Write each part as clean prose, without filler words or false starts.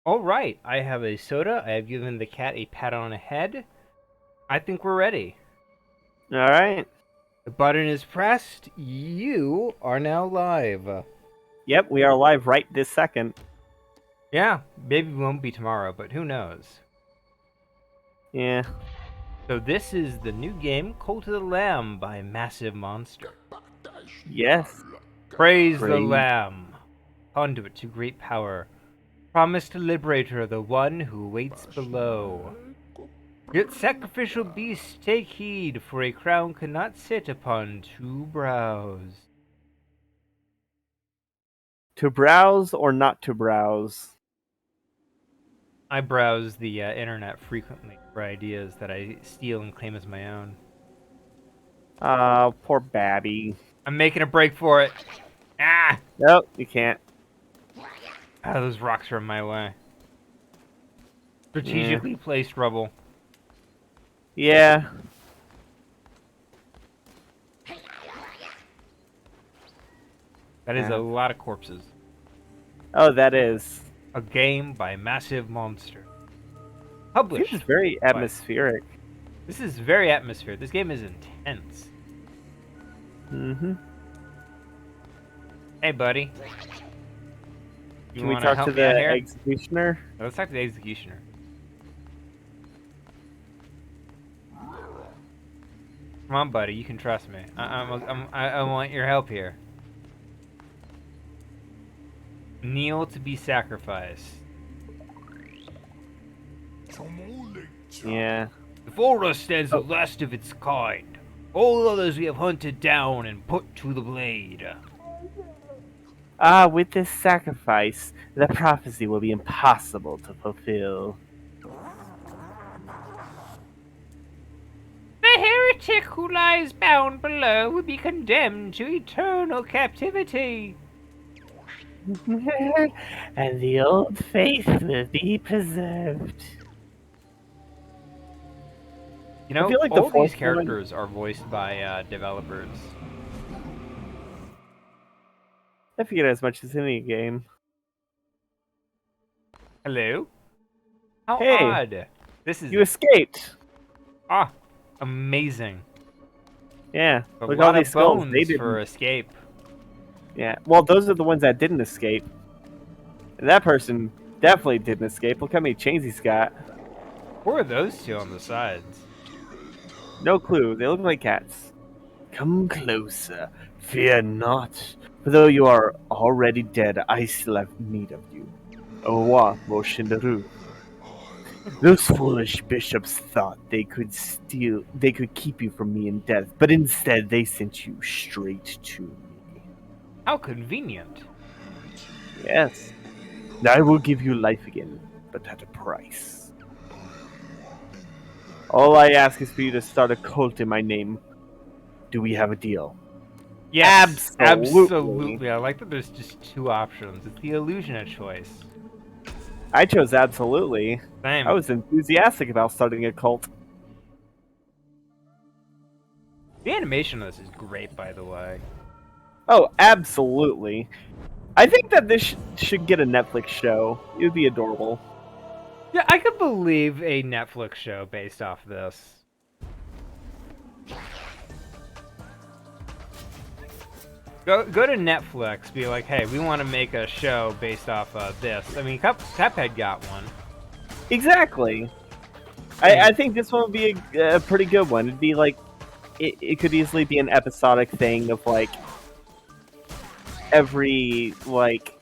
All right, I have a soda. I have given the cat a pat on the head. I think we're ready. All right. The button is pressed. You are now live. Yep, we are live right this second. Yeah, maybe we won't be tomorrow, but who knows? Yeah. So this is the new game, Cult of the Lamb by Massive Monster. Yes. Praise the Great. Lamb, conduit to great power, promised liberator, the one who waits below. Yet sacrificial beasts, take heed, for a crown cannot sit upon two brows. To browse or not to browse? I browse the internet frequently for ideas that I steal and claim as my own. Poor Babby. I'm making a break for it. Ah! Nope, you can't. Ah, those rocks are in my way. Yeah. Strategically placed rubble. Yeah. That is a lot of corpses. Oh, that is. A game by Massive Monster. This Published. is very atmospheric. This is very atmospheric. This game is intense. Mm-hmm. Hey, buddy. Can we talk to the executioner? Let's talk to the executioner. Come on, buddy. You can trust me. I want your help here. Kneel to be sacrificed. Yeah. Before us stands the last of its kind. All others we have hunted down and put to the blade. With this sacrifice, the prophecy will be impossible to fulfill. The heretic who lies bound below will be condemned to eternal captivity. And the old faith will be preserved. You know, I feel like all these the characters are voiced by developers. I forget as much as any game. Hello? How Hey, odd. This is you escaped. amazing. Yeah, A look at lot all these of skulls. bones They didn't. for escape. Yeah, well, those are the ones that didn't escape. And that person definitely didn't escape. Look how many chains he's got. Who are those two on the sides? No clue. They look like cats. Come closer. Fear not. For though you are already dead, I still have need of you. Au revoir, Moshindaru. Those foolish bishops thought they could keep you from me in death, but instead they sent you straight to me. How convenient. Yes. I will give you life again, but at a price. All I ask is for you to start a cult in my name. Do we have a deal? Yes, Absolutely. absolutely. I like that there's just two options. It's the illusion of choice. I chose absolutely. Same. I was enthusiastic about starting a cult. The animation of this is great, by the way. Oh, absolutely. I think that this should get a Netflix show. It would be adorable. Yeah, I could believe a Netflix show based off this. Go to Netflix, be like, hey, we want to make a show based off of this. I mean, Cuphead got one. Exactly. I think this one would be a pretty good one. It'd be like, it could easily be an episodic thing of like, every like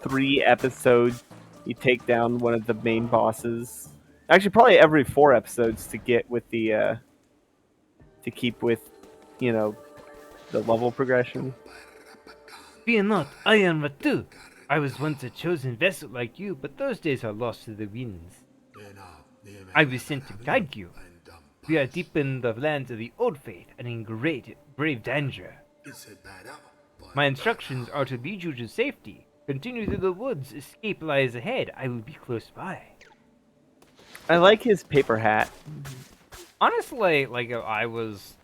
3 episodes you take down one of the main bosses. Actually, probably every 4 episodes to get with the to keep with, you know, the level progression. Fear not, I am Ratu. I was once a chosen vessel like you, but those days are lost to the winds. I was sent to guide you. We are deep in the lands of the old faith and in grave danger. My instructions are to lead you to safety. Continue through the woods. Escape lies ahead. I will be close by. I like his paper hat. Honestly, like if I was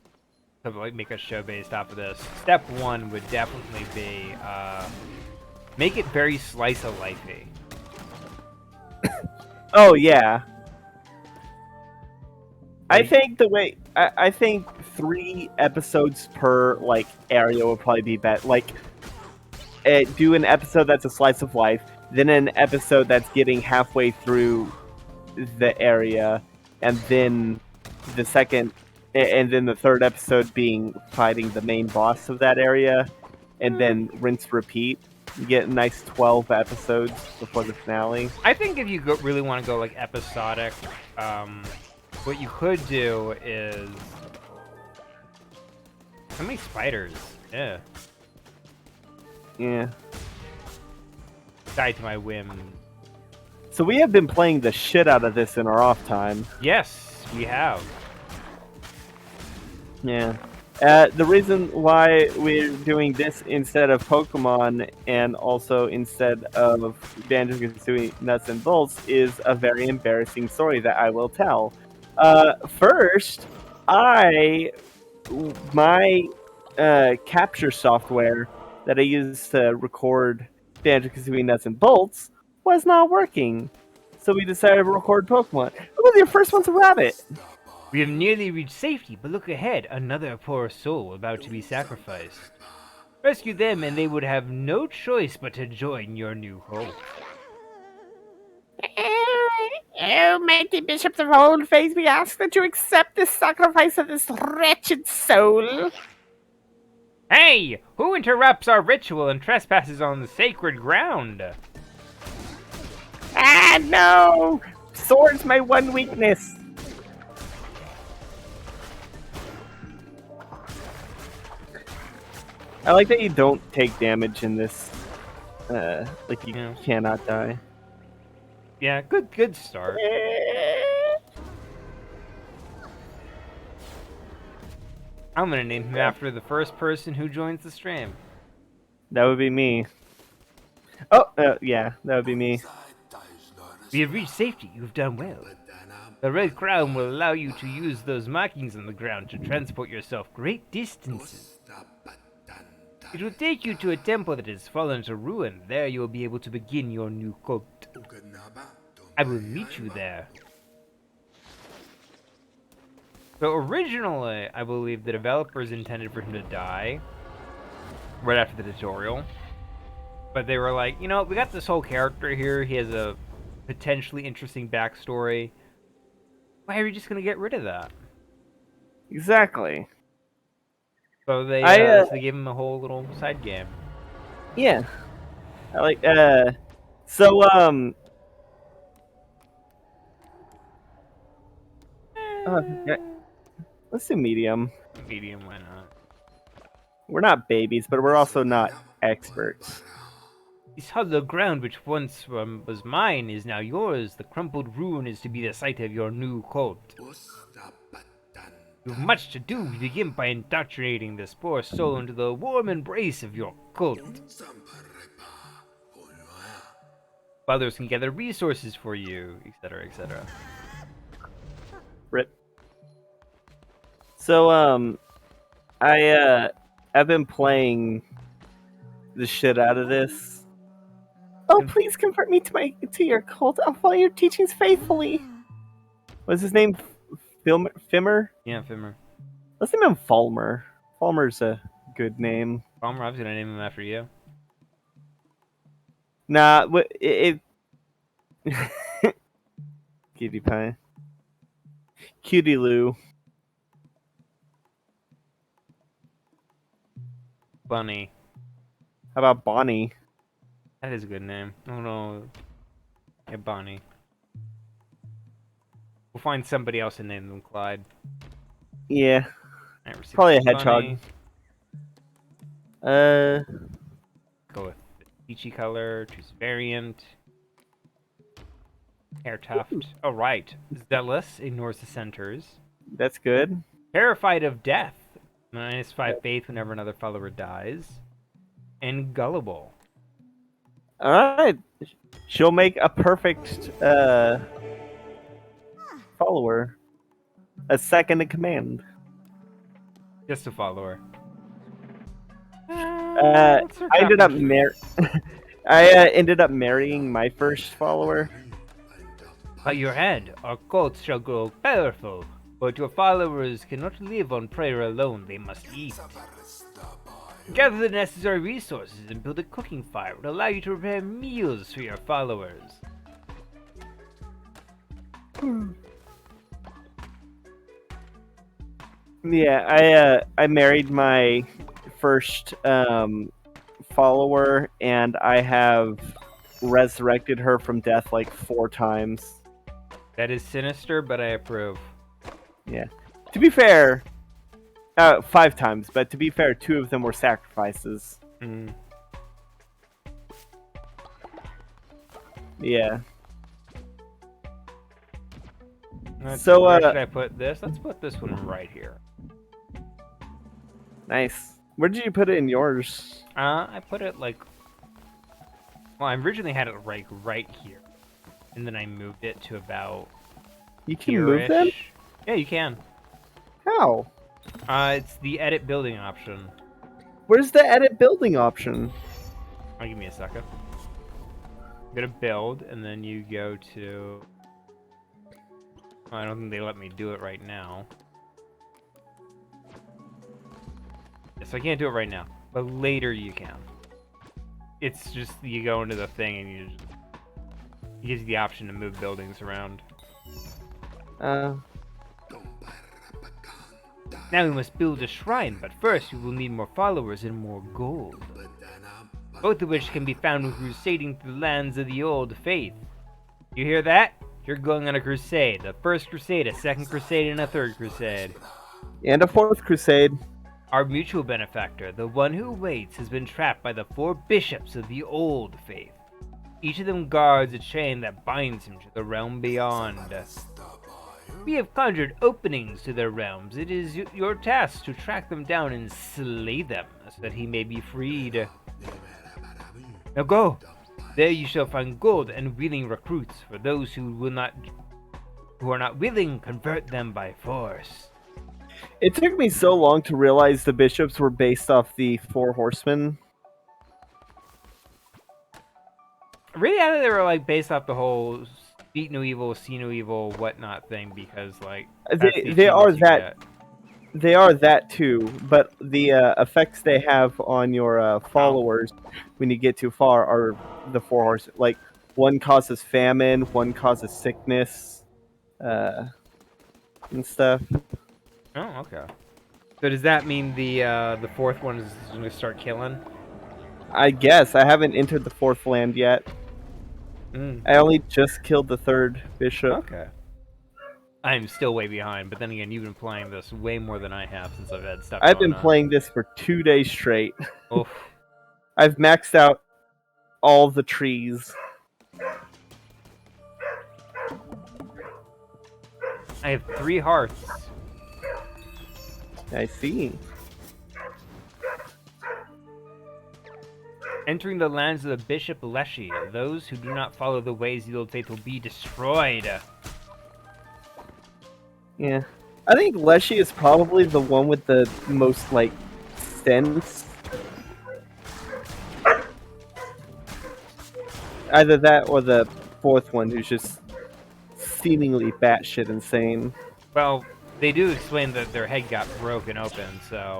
to like make a show based off of this, step one would definitely be make it very slice of lifey. Oh yeah. I Like, think I think 3 episodes per like area would probably be better. Like, do an episode that's a slice of life, then an episode that's getting halfway through the area, and then the second, and then the third episode being fighting the main boss of that area, and then rinse repeat. You get a nice 12 episodes before the finale. I think if you really want to go like episodic, what you could do is how many spiders? Yeah, Yeah. die to my whim. So we have been playing the shit out of this in our off time. Yes, we have. Yeah. The reason why we're doing this instead of Pokemon and also instead of Banjo-Kazooie Nuts and Bolts is a very embarrassing story that I will tell. First, my capture software that I use to record Banjo-Kazooie Nuts and Bolts was not working. So we decided to record Pokemon. What was your first one's a rabbit? We have nearly reached safety, but look ahead, another poor soul about to be sacrificed. Rescue them and they would have no choice but to join your new hope. Oh, mighty bishops of old faith, we ask that you accept the sacrifice of this wretched soul. Hey! Who interrupts our ritual and trespasses on the sacred ground? Ah, no! Sword's my one weakness. I like that you don't take damage in this. Like you Yeah. cannot die. Yeah, good start. I'm gonna name him after the first person who joins the stream. That would be me. Oh, yeah, that would be me. We have reached safety, you've done well. The red crown will allow you to use those markings on the ground to transport yourself great distances. It will take you to a temple that has fallen to ruin. There you will be able to begin your new cult. I will meet you there. So originally, I believe the developers intended for him to die right after the tutorial. But they were like, you know, we got this whole character here. He has a potentially interesting backstory. Why are we just going to get rid of that? Exactly. So they, I, so they gave him a whole little side game. Yeah. I like, so, yeah, let's do medium. Medium, why not? We're not babies, but we're also not experts. This hollow ground which once was mine is now yours. The crumpled ruin is to be the site of your new cult. You have much to do. We begin by indoctrinating this poor soul into the warm embrace of your cult. Others can gather resources for you, etc., etc. Rip. So, I've been playing the shit out of this. Oh, please convert me to your cult. I'll follow your teachings faithfully. What's his name? Fimmer? Yeah, Fimmer. Let's name him Falmer. Falmer's a good name. Palmer, I was gonna name him after you. Nah, Cutie Pie. Cutie Lou. Bunny. How about Bonnie? That is a good name. Oh no. Yeah, Bonnie. We'll find somebody else and name them Clyde. Yeah, Alright, we're probably a Bunny. hedgehog. Go with the peachy color, choose variant. Hair tuft. Oh right. Zealous ignores the centers. That's good. Terrified of death. -5 faith whenever another follower dies. And gullible. Alright. She'll make a perfect follower. A second in command. Just a follower. I ended up I ended up marrying my first follower. By your hand, our cult shall grow powerful, but your followers cannot live on prayer alone, they must eat. Gather the necessary resources and build a cooking fire to allow you to prepare meals for your followers. Yeah, I married my first follower, and I have resurrected her from death like 4 times. That is sinister, but I approve. Yeah. To be fair, 5 times, but to be fair, 2 of them were sacrifices. Mm. Yeah. So, So, where should I put this? Let's put this one right here. Nice. Where did you put it in yours? I put it like... Well, I originally had it like right here. And then I moved it to about You can move them? here-ish. Yeah, you can. How? It's the edit building option. Where's the edit building option? Oh, give me a second. Go to build, and then you go to... I don't think they let me do it right now. So I can't do it right now, but later you can. It's just you go into the thing and it gives you the option to move buildings around. Uh, Now we must build a shrine, but first we will need more followers and more gold. Both of which can be found when crusading through the lands of the old faith. You hear that? You're going on a crusade. A first crusade, a second crusade, and a third crusade. and a 4th crusade. Our mutual benefactor, the one who waits, has been trapped by the 4 bishops of the old faith. Each of them guards a chain that binds him to the realm beyond. We have conjured openings to their realms. It is your task to track them down and slay them, so that he may be freed. Now go! There you shall find gold and willing recruits. For those who are not willing, convert them by force. It took me so long to realize the bishops were based off the 4 horsemen. Really, I thought they were like based off the whole beat no evil, see no evil, whatnot thing, because like that's the They are achievements you that. get. They are that too, but the effects they have on your followers when you get too far are the 4 horses. Like, one causes famine, one causes sickness, and stuff. Oh, okay. So does that mean the 4th one is going to start killing? I guess I haven't entered the 4th land yet. Mm. I only just killed the 3rd bishop. Okay. I'm still way behind, but then again, you've been playing this way more than I have since I've had stuff I've going been on. playing this for 2 days straight. Oof. I've maxed out all the trees. I have 3 hearts. I see. Entering the lands of the Bishop Leshy, those who do not follow the ways of the old faith will be destroyed. Yeah. I think Leshy is probably the one with the most, like, sense. Either that or the 4th one, who's just seemingly batshit insane. Well, they do explain that their head got broken open, so...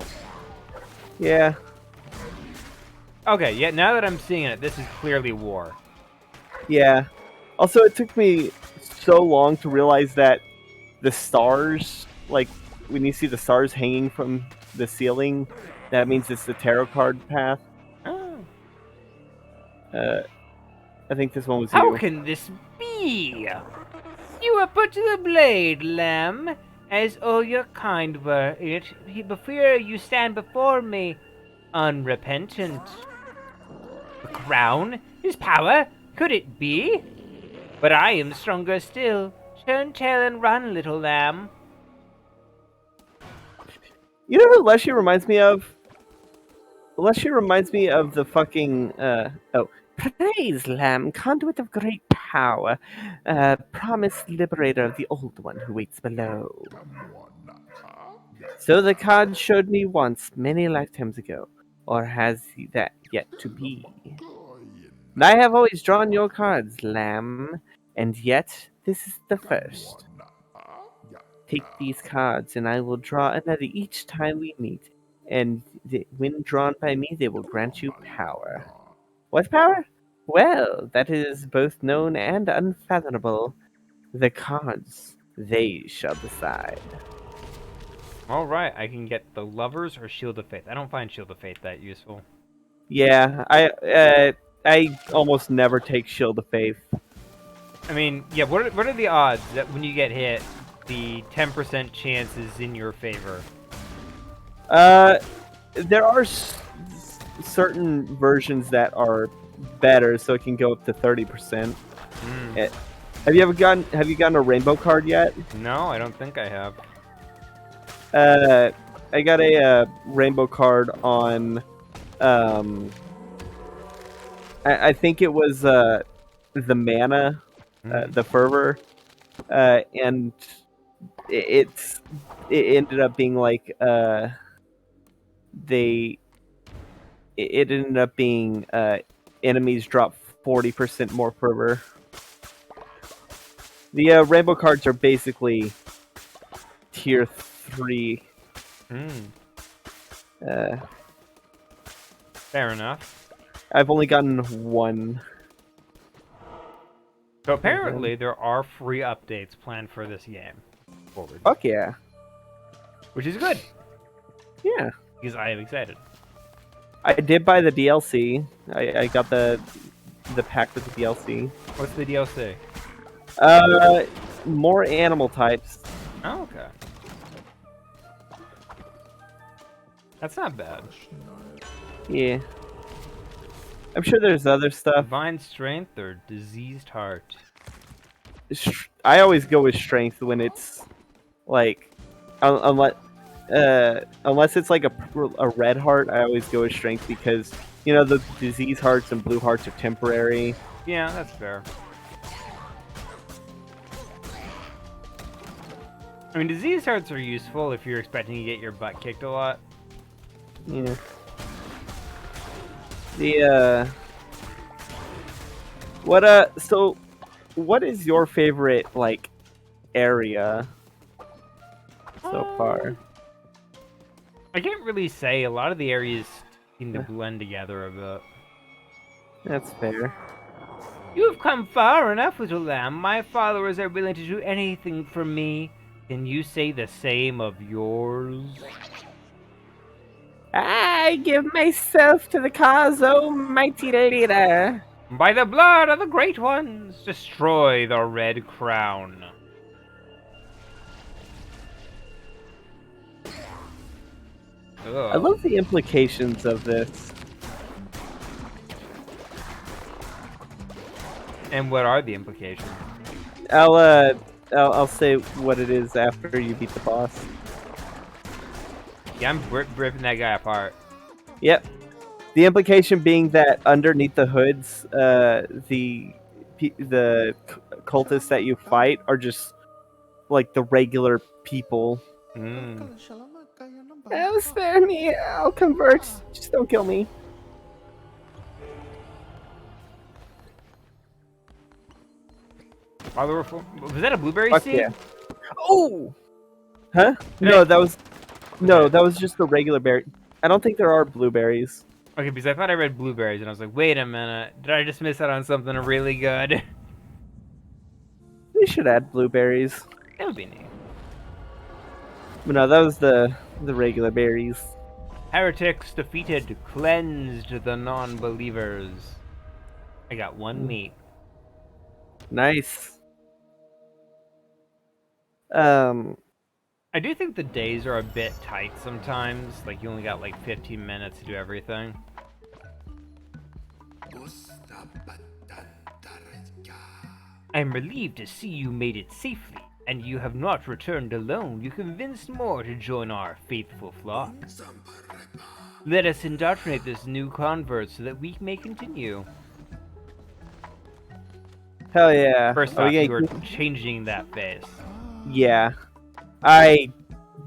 Yeah. Okay, yeah, now that I'm seeing it, this is clearly war. Yeah. Also, it took me so long to realize that the stars, like, when you see the stars hanging from the ceiling, that means it's the tarot card path. Oh. I think this one was How you. can this be? You were put to the blade, lamb, as all your kind were. Yet before you stand before me, unrepentant. The crown? His power? Could it be? But I am stronger still. Turn tail and run, little lamb. You know who Leshy reminds me of? Leshy reminds me of the fucking, Praise, Lamb, conduit of great power, promised liberator of the old one who waits below. So the card showed me once, many lifetimes ago, or has he that yet to be? And I have always drawn your cards, Lamb, and yet This is the first. Take these cards, and I will draw another each time we meet. And when drawn by me, they will grant you power. What power? Well, that is both known and unfathomable. The cards, they shall decide. All right, I can get the Lovers or Shield of Faith. I don't find Shield of Faith that useful. Yeah, I almost never take Shield of Faith. I mean, yeah. What are the odds that when you get hit, the 10% chance is in your favor? There are certain versions that are better, so it can go up to 30%. Have you gotten a rainbow card yet? No, I don't think I have. I got a rainbow card on. I think it was the mana, the fervor, and it ended up being like it ended up being enemies drop 40% more fervor. The rainbow cards are basically tier 3. Fair enough. I've only gotten one. So apparently there are free updates planned for this game forward, Fuck yeah. which is good Yeah. because I am excited. I did buy the DLC. I got the pack with the DLC. What's the DLC? More animal types. Oh, okay. That's not bad. Yeah. I'm sure there's other stuff. Divine Strength or Diseased Heart? I always go with strength when it's like, unless it's like a red heart. I always go with strength because the disease hearts and blue hearts are temporary. Yeah, that's fair. I mean, Diseased Hearts are useful if you're expecting to get your butt kicked a lot. Yeah. So what is your favorite area so far? I can't really say. A lot of the areas seem to blend together a bit. That's fair. You have come far enough, little lamb. My followers are willing to do anything for me. Can you say the same of yours? I give myself to the cause, O mighty leader. By the blood of the great ones, destroy the Red Crown. I love the implications of this. And what are the implications? I'll say what it is after you beat the boss. Yeah, I'm ripping that guy apart. Yep. The implication being that underneath the hoods, the cultists that you fight are just like the regular people. Oh, spare me. I'll convert. Just don't kill me. Was that a blueberry Fuck seed? yeah. Oh! Huh? No, that was just the regular berry. I don't think there are blueberries. Okay, because I thought I read blueberries, and I was like, wait a minute. Did I just miss out on something really good? They should add blueberries. That would be neat. But no, that was the regular berries. Heretics defeated, cleansed the non-believers. I got one meat. Nice. I do think the days are a bit tight sometimes. Like, you only got like 15 minutes to do everything. I am relieved to see you made it safely, and you have not returned alone. You convinced more to join our faithful flock. Let us indoctrinate this new convert so that we may continue. Hell yeah. First off, you are changing that face. Yeah. I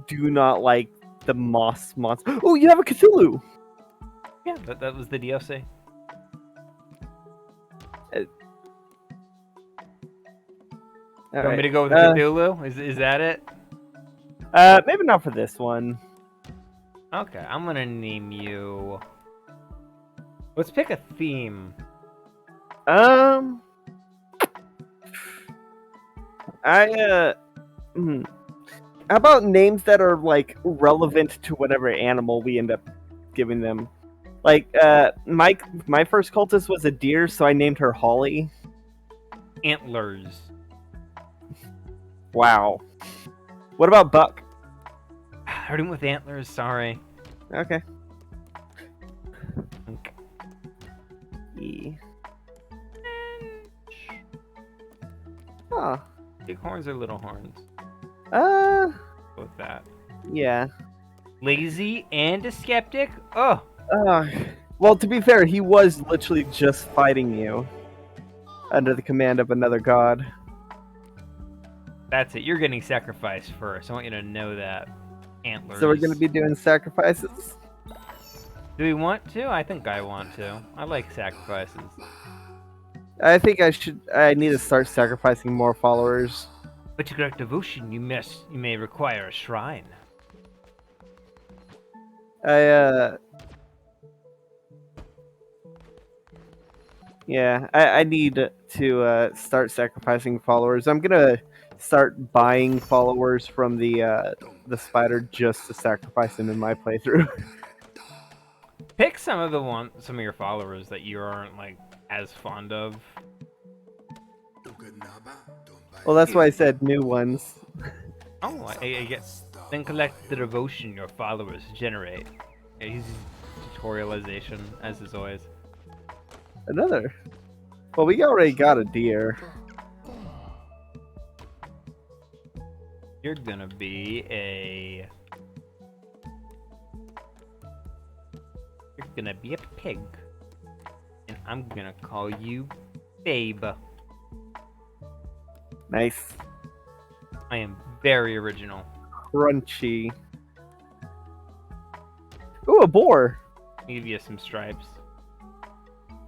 do not like the moss monster. Oh, you have a Cthulhu! Yeah, that was the DLC. All Want me right. to go with Cthulhu? Is that it? Maybe not for this one. Okay, I'm gonna name you. Let's pick a theme. Hmm. How about names that are like relevant to whatever animal we end up giving them? Like, my first cultist was a deer, so I named her Holly. Antlers. Wow. What about Buck? I already went with antlers. Sorry. Okay. Okay. E. Huh. Big horns or little horns? Uh, Go with that. yeah. Lazy and a skeptic? Oh, Well, to be fair, he was literally just fighting you under the command of another god. that's it. You're getting sacrificed first. I want you to know that. Antlers. So we're going to be doing sacrifices? Do we want to? I think I want to. I like sacrifices. I think I need to start sacrificing more followers. But to correct devotion, you may require a shrine. Yeah, I need to start sacrificing followers. I'm gonna start buying followers from the spider just to sacrifice them in my playthrough. Pick some of your followers that you aren't like as fond of. Well, that's why I said new ones. Oh, I guess. Then collect the devotion your followers generate. Yeah, he's tutorialization, as is always. Another. Well, we already got a deer. You're gonna be a. You're gonna be a pig, and I'm gonna call you Babe. Nice. I am very original. Crunchy. Ooh, a boar. I'll give you some stripes.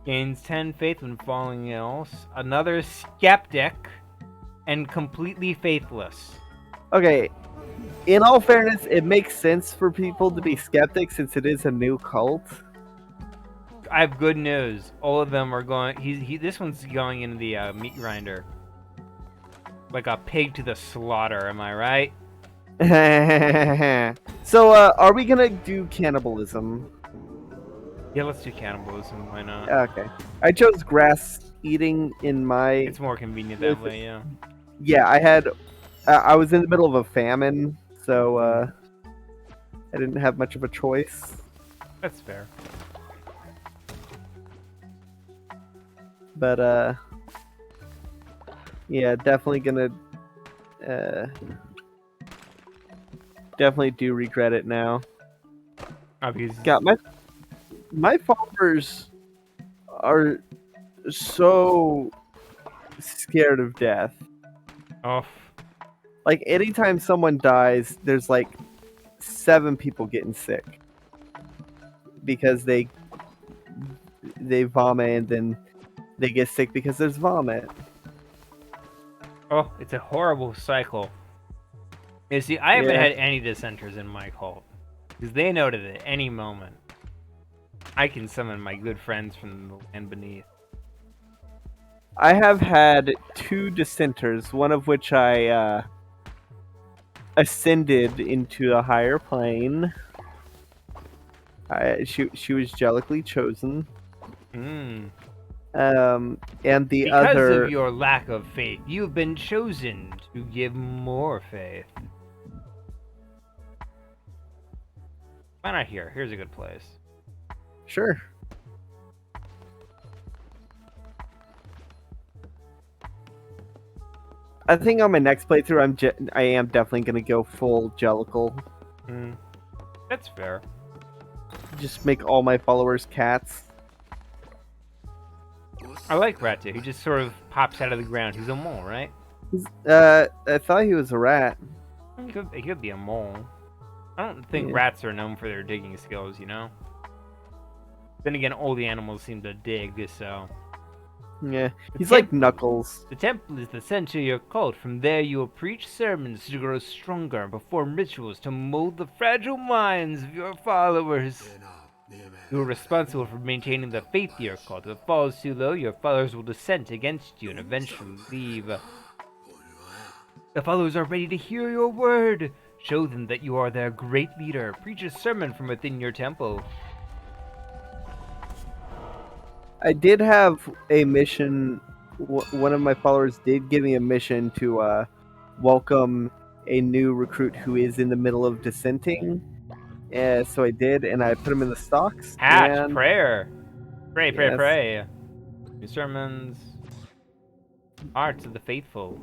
Gains 10 faith when falling else. Another skeptic, and completely faithless. Okay. In all fairness, it makes sense for people to be skeptics since it is a new cult. I have good news. All of them are going. This one's going into the meat grinder, like a pig to the slaughter. Am I right? So, are we gonna do cannibalism? Yeah, let's do cannibalism. Why not? Okay. I chose grass eating in my. It's more convenient that way. Yeah. Yeah, I was in the middle of a famine, so I didn't have much of a choice. That's fair. But yeah, definitely gonna definitely do regret it now. Because God, my followers are so scared of death. oh, Like anytime someone dies, there's like 7 people getting sick because they vomit and then they get sick because there's vomit. oh, it's a horrible cycle. You see, I haven't had any dissenters in my cult because they know that at any moment I can summon my good friends from the land beneath. I have had 2 dissenters, one of which I ascended into a higher plane. She was jealously chosen. Hmm. And the Because other of your lack of faith, you've been chosen to give more faith. Why not here? Here's a good place. Sure. I think on my next playthrough, I am definitely gonna go full Jellicle. Hmm. That's fair. Just make all my followers cats. I like Ratu. He just sort of pops out of the ground. He's a mole, right? I thought he was a rat. He could be a mole. I don't think Yeah. rats are known for their digging skills, you know? Then again, all the animals seem to dig, so... Yeah, he's The like temple- Knuckles. The temple is the center of your cult. From there, you will preach sermons to grow stronger and perform rituals to mold the fragile minds of your followers. You are responsible for maintaining the faith of your cult. If it falls too low, your followers will dissent against you and eventually leave. The followers are ready to hear your word. Show them that you are their great leader. Preach a sermon from within your temple. I did have a mission. One of my followers did give me a mission to welcome a new recruit who is in the middle of dissenting. So I did, and I put him in the stocks. Hatch, And prayer. Pray, pray, Yes. pray. New sermons. Arts of the faithful.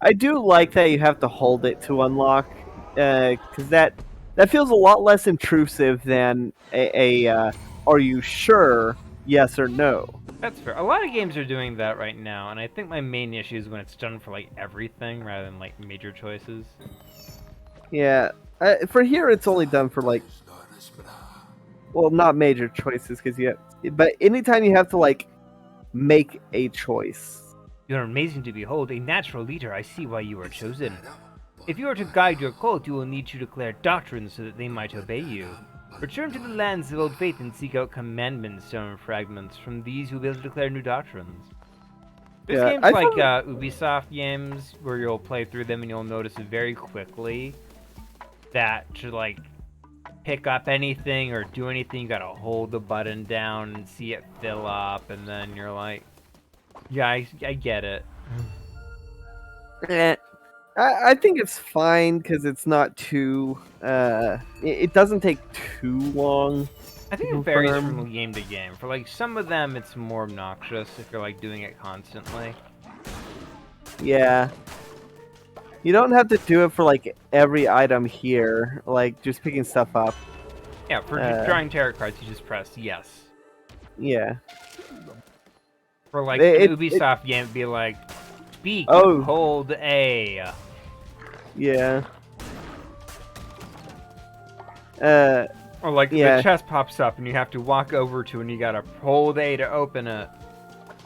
I do like that you have to hold it to unlock, because that feels a lot less intrusive than "Are you sure? Yes or no." That's fair. A lot of games are doing that right now, and I think my main issue is when it's done for like everything rather than like major choices. Yeah, for here it's only done for like, well, not major choices because but anytime you have to like make a choice. You are amazing to behold, a natural leader. I see why you are chosen. If you are to guide your cult, you will need to declare doctrines so that they might obey you. Return to the lands of old faith and seek out commandment stone fragments. From these, you'll be able to declare new doctrines. There's Yeah, games I like found- Ubisoft games where you'll play through them and you'll notice very quickly that to like pick up anything or do anything, you gotta hold the button down and see it fill up, and then you're like, yeah, I get it. I think it's fine because it's not too. It doesn't take too long. I think it varies Confirm. from game to game. For like some of them, it's more obnoxious if you're like doing it constantly. Yeah. You don't have to do it for like every item here, like just picking stuff up. Yeah, for drawing tarot cards, you just press yes. Yeah. For like It- an Ubisoft game, it'd be like speak, Oh. hold A. Yeah. Or like Yeah. the chest pops up and you have to walk over to it and you gotta hold A to open it.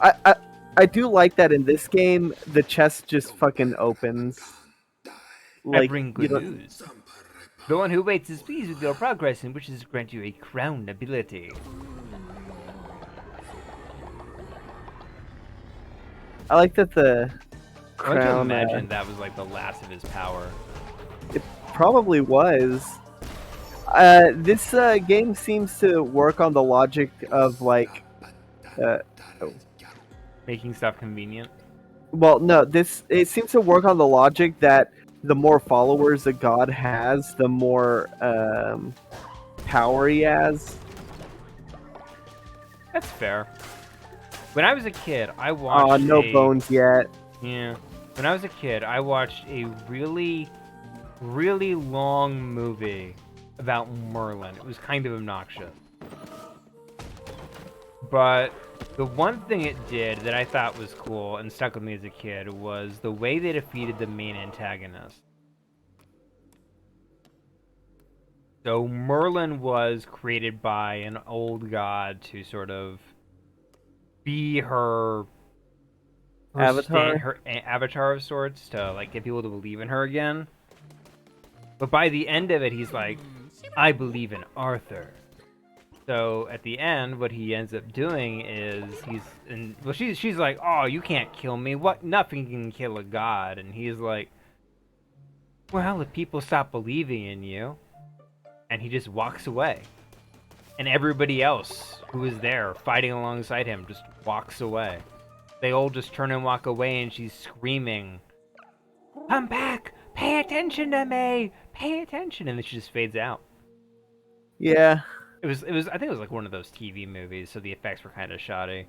I do like that in this game. The chest just fucking opens. I bring you good don't- news. The one who waits is pleased with your progress and wishes to grant you a crown ability. I like that the I want to crown. imagine that was like the last of his power. Probably was. This game seems to work on the logic of like, Making stuff convenient. well, no, it seems to work on the logic that the more followers a god has, the more power he has. That's fair. When I was a kid, I watched No bones yet. Yeah. When I was a kid, I watched a really, really long movie about Merlin. It was kind of obnoxious. But the one thing it did that I thought was cool and stuck with me as a kid was the way they defeated the main antagonist. So Merlin was created by an old god to sort of be her Avatar? her avatar of sorts, to like get people to believe in her again. But by the end of it, he's like, I believe in Arthur. So at the end, what he ends up doing is she's like, oh, you can't kill me. What? Nothing can kill a god. And he's like, well, if people stop believing in you, and he just walks away. And everybody else who was there fighting alongside him just walks away. They all just turn and walk away, and she's screaming, come back! Pay attention to me! Pay attention! And then she just fades out. Yeah. It was I think it was like one of those TV movies, so the effects were kind of shoddy.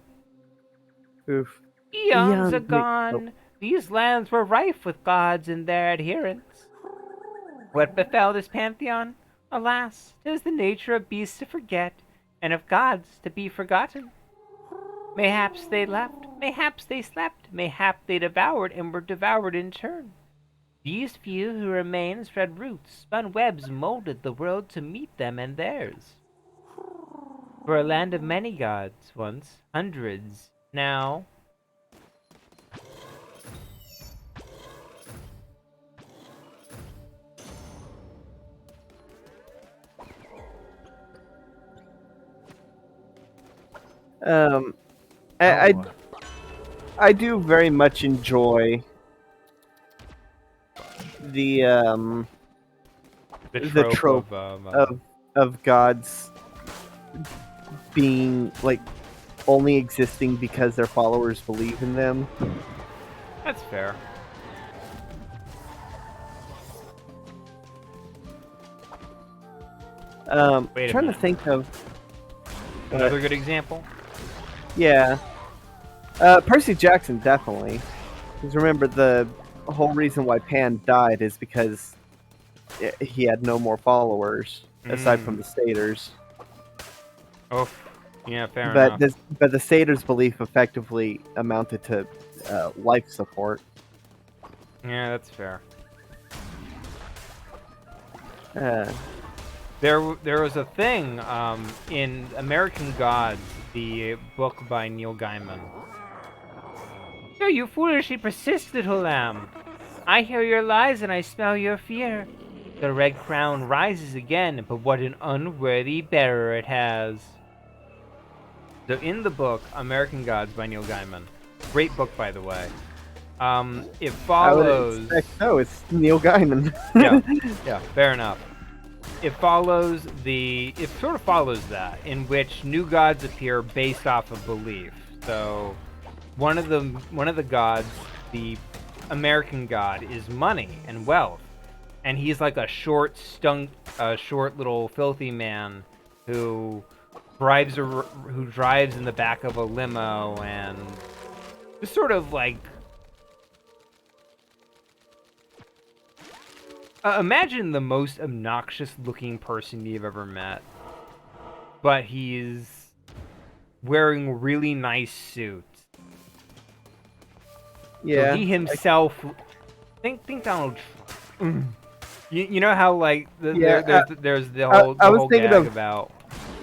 Oof. Eons Eons agone, these lands were rife with gods and their adherents. What befell this pantheon? Alas, 'tis the nature of beasts to forget, and of gods to be forgotten. Mayhaps they left, mayhaps they slept, mayhap they devoured and were devoured in turn. These few who remain spread roots, spun webs, molded the world to meet them and theirs. For a land of many gods, once, hundreds, now. Um, I, Oh. I do very much enjoy the The the trope, trope of of gods being like only existing because their followers believe in them. that's fair. Wait a Trying to minute. think of Another good example. yeah, Percy Jackson definitely. Because remember the whole reason why Pan died is because he had no more followers aside from the satyrs. Oh, yeah, fair enough. But the satyrs' belief effectively amounted to life support. Yeah, that's fair. Uh, There was a thing in American Gods, the book by Neil Gaiman. So you foolishly persist, little lamb. I hear your lies and I smell your fear. The red crown rises again, but what an unworthy bearer it has. So in the book, American Gods by Neil Gaiman, great book by the way. It I would follows. expect no, it's Neil Gaiman. Yeah, fair enough. It sort of follows that, in which new gods appear based off of belief. So one of the gods, the American god, is money and wealth, and he's like a short little filthy man who drives in the back of a limo and just sort of like. Imagine the most obnoxious-looking person you've ever met, but he's wearing really nice suits. Yeah, So he himself, think Donald Trump. You know how like there's the whole I was whole thinking gag of- about.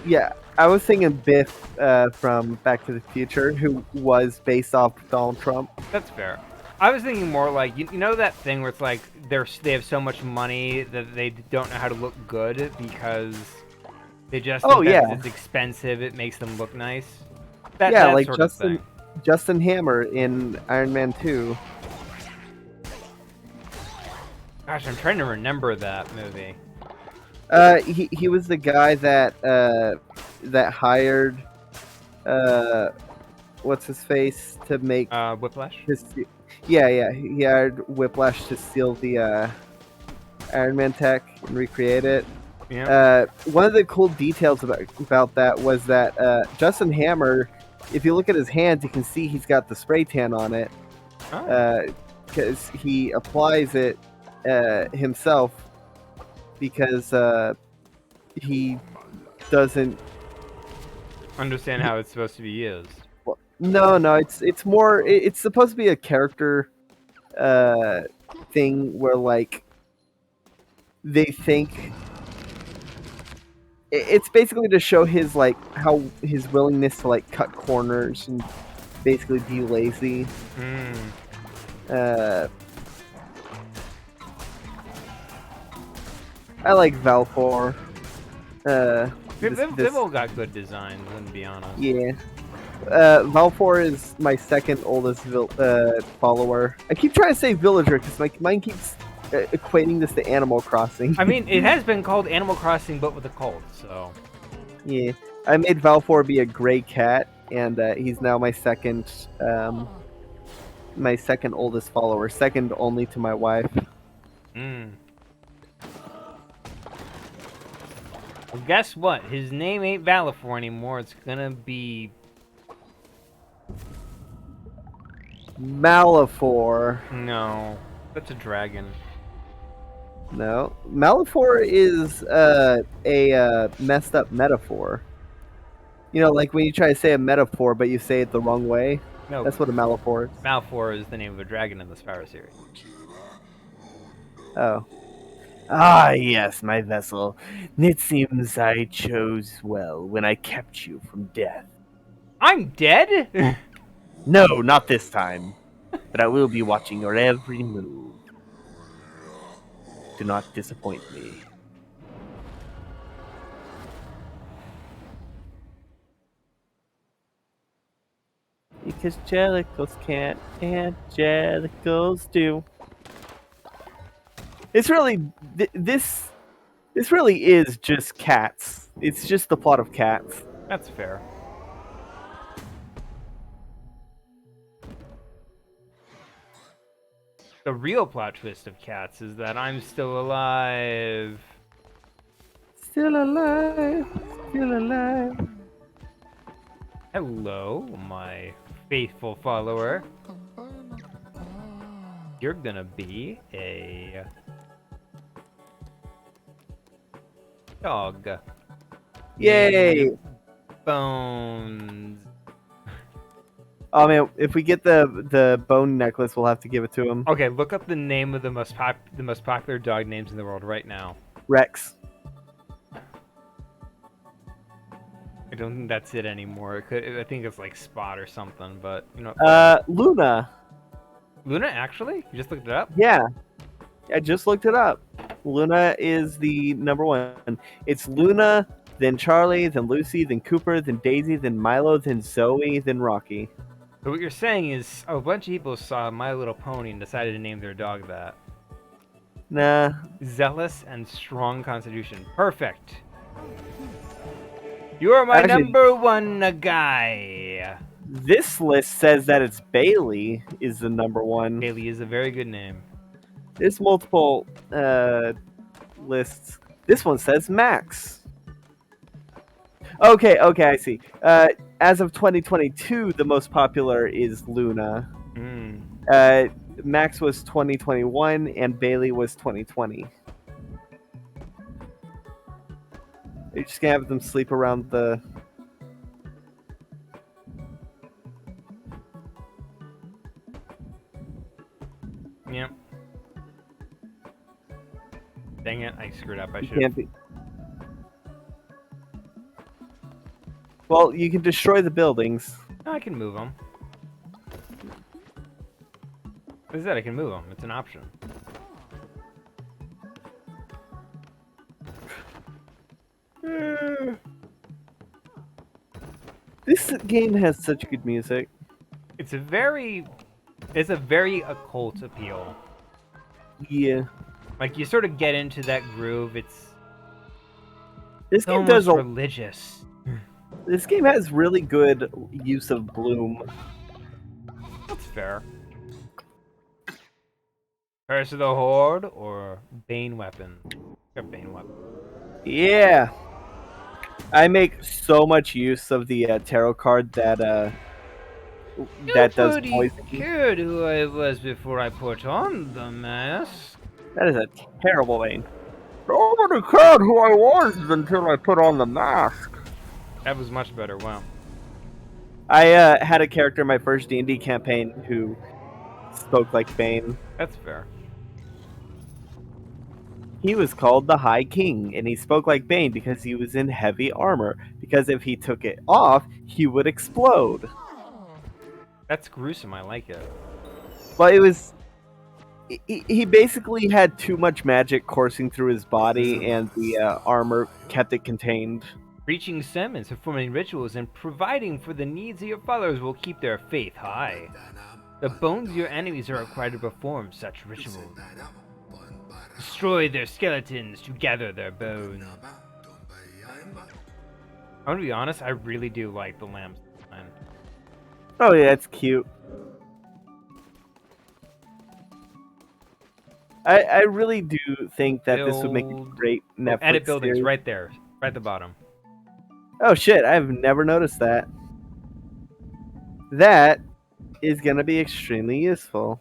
yeah. I was thinking Biff from Back to the Future, who was based off Donald Trump. That's fair. I was thinking more like you know that thing where it's like they have so much money that they don't know how to look good because they just Oh, think that yeah. it's expensive. It makes them look nice. Yeah, That like sort of thing. Justin Hammer in Iron Man 2. Gosh, I'm trying to remember that movie. He was the guy that hired what's his face to make Whiplash. yeah, he hired Whiplash to steal the Iron Man tech and recreate it. Yeah. One of the cool details about that was that Justin Hammer, if you look at his hands, you can see he's got the spray tan on it Oh. because he applies it himself because he doesn't. Understand how it's supposed to be used. No, it's more. It's supposed to be a character thing where like they think it's basically to show his like how his willingness to like cut corners and basically be lazy. I like Valfor. They've all got good designs, to be honest. Yeah. Valfor is my second oldest follower. I keep trying to say villager because my mind keeps equating this to Animal Crossing. I mean, it has been called Animal Crossing, but with a cult, so. Yeah. I made Valfor be a gray cat, and he's now my second oldest follower, second only to my wife. Well, guess what? His name ain't Valifor anymore. It's gonna be Malifor. no. That's a dragon. No. Malifor is a messed up metaphor. You know, like when you try to say a metaphor, but you say it the wrong way. No, That's what a Malifor is. Malfor is the name of a dragon in the Spyro series. Oh. Ah, yes, my vessel. It seems I chose well when I kept you from death. I'm dead? No, not this time. But I will be watching your every move. Do not disappoint me. Because Jellicles can't, Angelicals do. It's really this. This really is just Cats. It's just the plot of Cats. That's fair. The real plot twist of Cats is that I'm still alive. Still alive, still alive. Hello, my faithful follower. You're gonna be a dog. Yay! Bones. Oh man, if we get the bone necklace, we'll have to give it to him. Okay, look up the name of the most popular dog names in the world right now. Rex. I don't think that's it anymore. I think it's like Spot or something, but you know. Luna. Luna, actually? You just looked it up? Yeah, I just looked it up. Luna is the number one. It's Luna, then Charlie, then Lucy, then Cooper, then Daisy, then Milo, then Zoe, then Rocky. So what you're saying is a bunch of people saw My Little Pony and decided to name their dog that. Nah. Zealous and strong constitution. Perfect. You are my Actually, number one guy. This list says that it's Bailey is the number one. Bailey is a very good name. There's multiple lists. This one says Max. Okay, I see. As of 2022, the most popular is Luna. Max was 2021, and Bailey was 2020. You're just gonna have them sleep around the... Yep. Dang it, I screwed up. I You should can't be... Well, you can destroy the buildings. I can move them. What is that? I can move them. It's an option. This game has such good music. It's a very occult appeal. Yeah. Like you sort of get into that groove. It's This game almost does a... religious. This game has really good use of bloom. That's fair. Curse of the Horde or Bane Weapon? Or Bane Weapon. Yeah. I make so much use of the tarot card that that does poison. Cared who I was before I put on the mask. That is a terrible name. Nobody cared who I was until I put on the mask. That was much better. Wow. I had a character in my first D&D campaign who spoke like Bane. That's fair. He was called the High King, and he spoke like Bane because he was in heavy armor. Because if he took it off, he would explode. That's gruesome. I like it. But it was... He basically had too much magic coursing through his body, and the armor kept it contained. Preaching sermons, performing rituals, and providing for the needs of your followers will keep their faith high. The bones of your enemies are required to perform such rituals. Destroy their skeletons to gather their bones. I'm gonna be honest, I really do like the lamb's design. Oh yeah, it's cute. I really do think that this would make a great Netflix edit buildings series. right there, right at the bottom. Oh shit, I've never noticed that. That is gonna be extremely useful.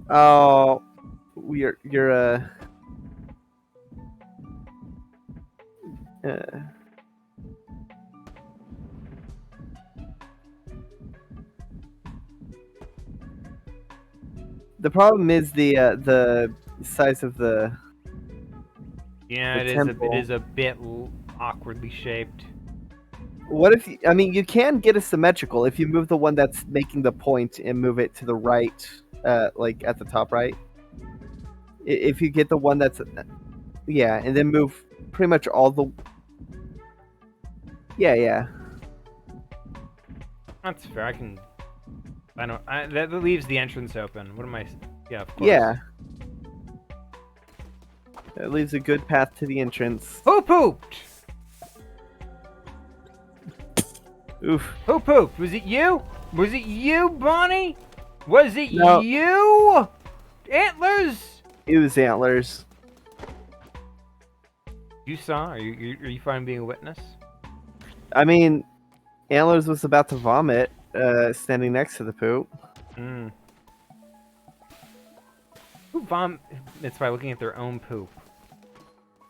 Oh, you're The problem is the size of the. Yeah, The it temple. is a bit awkwardly shaped. What if I mean you can get a symmetrical if you move the one that's making the point and move it to the right, like at the top right. If you get the one that's yeah, and then move pretty much all the yeah. That's fair. I don't. That leaves the entrance open. What am I? Yeah, of course. Yeah. That leaves a good path to the entrance. Who pooped? Oof. Who pooped? Was it you? Was it you, Bonnie? Was it No. you? Antlers? It was antlers. You saw? Are you fine being a witness? I mean, antlers was about to vomit, standing next to the poop. Hmm. Who vomits by looking at their own poop?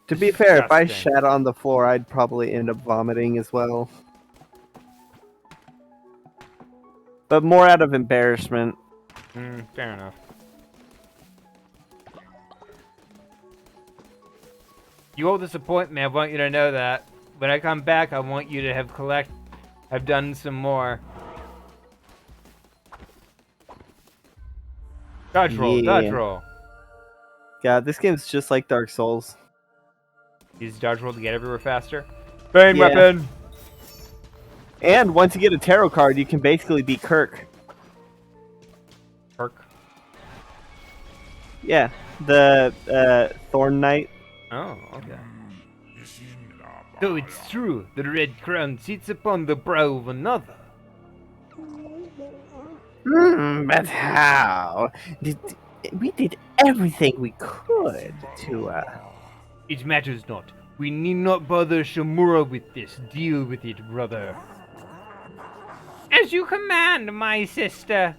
To be fair, if I Disgusting. shat on the floor, I'd probably end up vomiting as well. But more out of embarrassment. Hmm. Fair enough. You will disappoint me. I want you to know that. When I come back, I want you to have done some more. Dodge roll, dodge Yeah. roll. God, this game's just like Dark Souls. Use dodge roll to get everywhere faster. Bane Yeah. weapon. And once you get a tarot card, you can basically be Kirk. Perk. Yeah, the Thorn Knight. Oh, okay. So it's true, the red crown sits upon the brow of another. But how? We did everything we could to, It matters not. We need not bother Shamura with this. Deal with it, brother. As you command, my sister.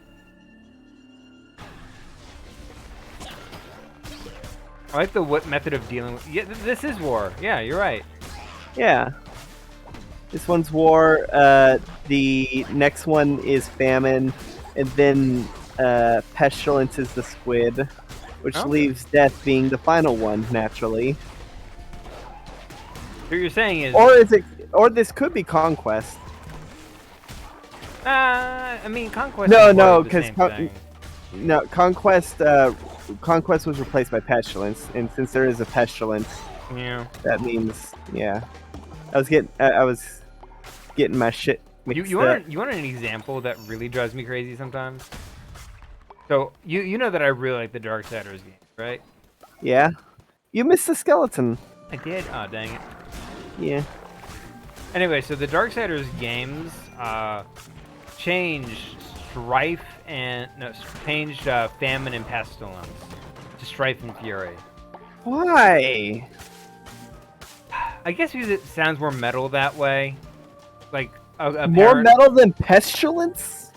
I like the what method of dealing with. Yeah, this is war. Yeah, you're right. Yeah. This one's war, the next one is famine, and then, pestilence is the squid, which Okay. leaves death being the final one, naturally. What you're saying is, Or this could be conquest. I mean, conquest. No, is no, the 'cause same con- thing. No, conquest was replaced by pestilence, and since there is a pestilence, Yeah. that means yeah. I was getting my shit mixed You up. want an example that really drives me crazy sometimes? So you know that I really like the Darksiders game, right? Yeah. You missed the skeleton. I did. Oh, dang it. Yeah. Anyway, so the Darksiders games changed strife and changed famine and pestilence to strife and fury. Why? I guess because it sounds more metal that way. Like More metal than pestilence?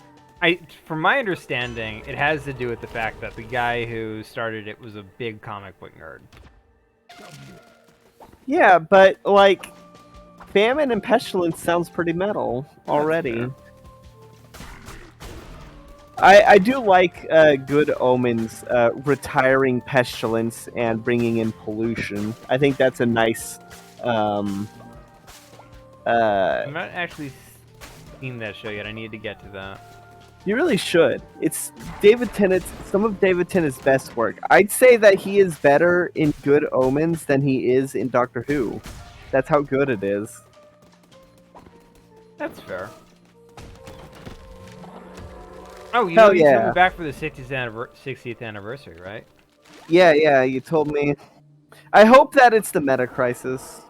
from my understanding, it has to do with the fact that the guy who started it was a big comic book nerd. Yeah, but like famine and pestilence sounds pretty metal already. fair. I do like Good Omens retiring pestilence and bringing in pollution. I think that's a nice. I've not actually seen that show yet. I need to get to that. You really should. It's some of David Tennant's best work. I'd say that he is better in Good Omens than he is in Doctor Who. That's how good it is. That's fair. Oh, you Hell know he's yeah. coming back for the 60th anniversary, right? Yeah, you told me. I hope that it's the Meta Crisis.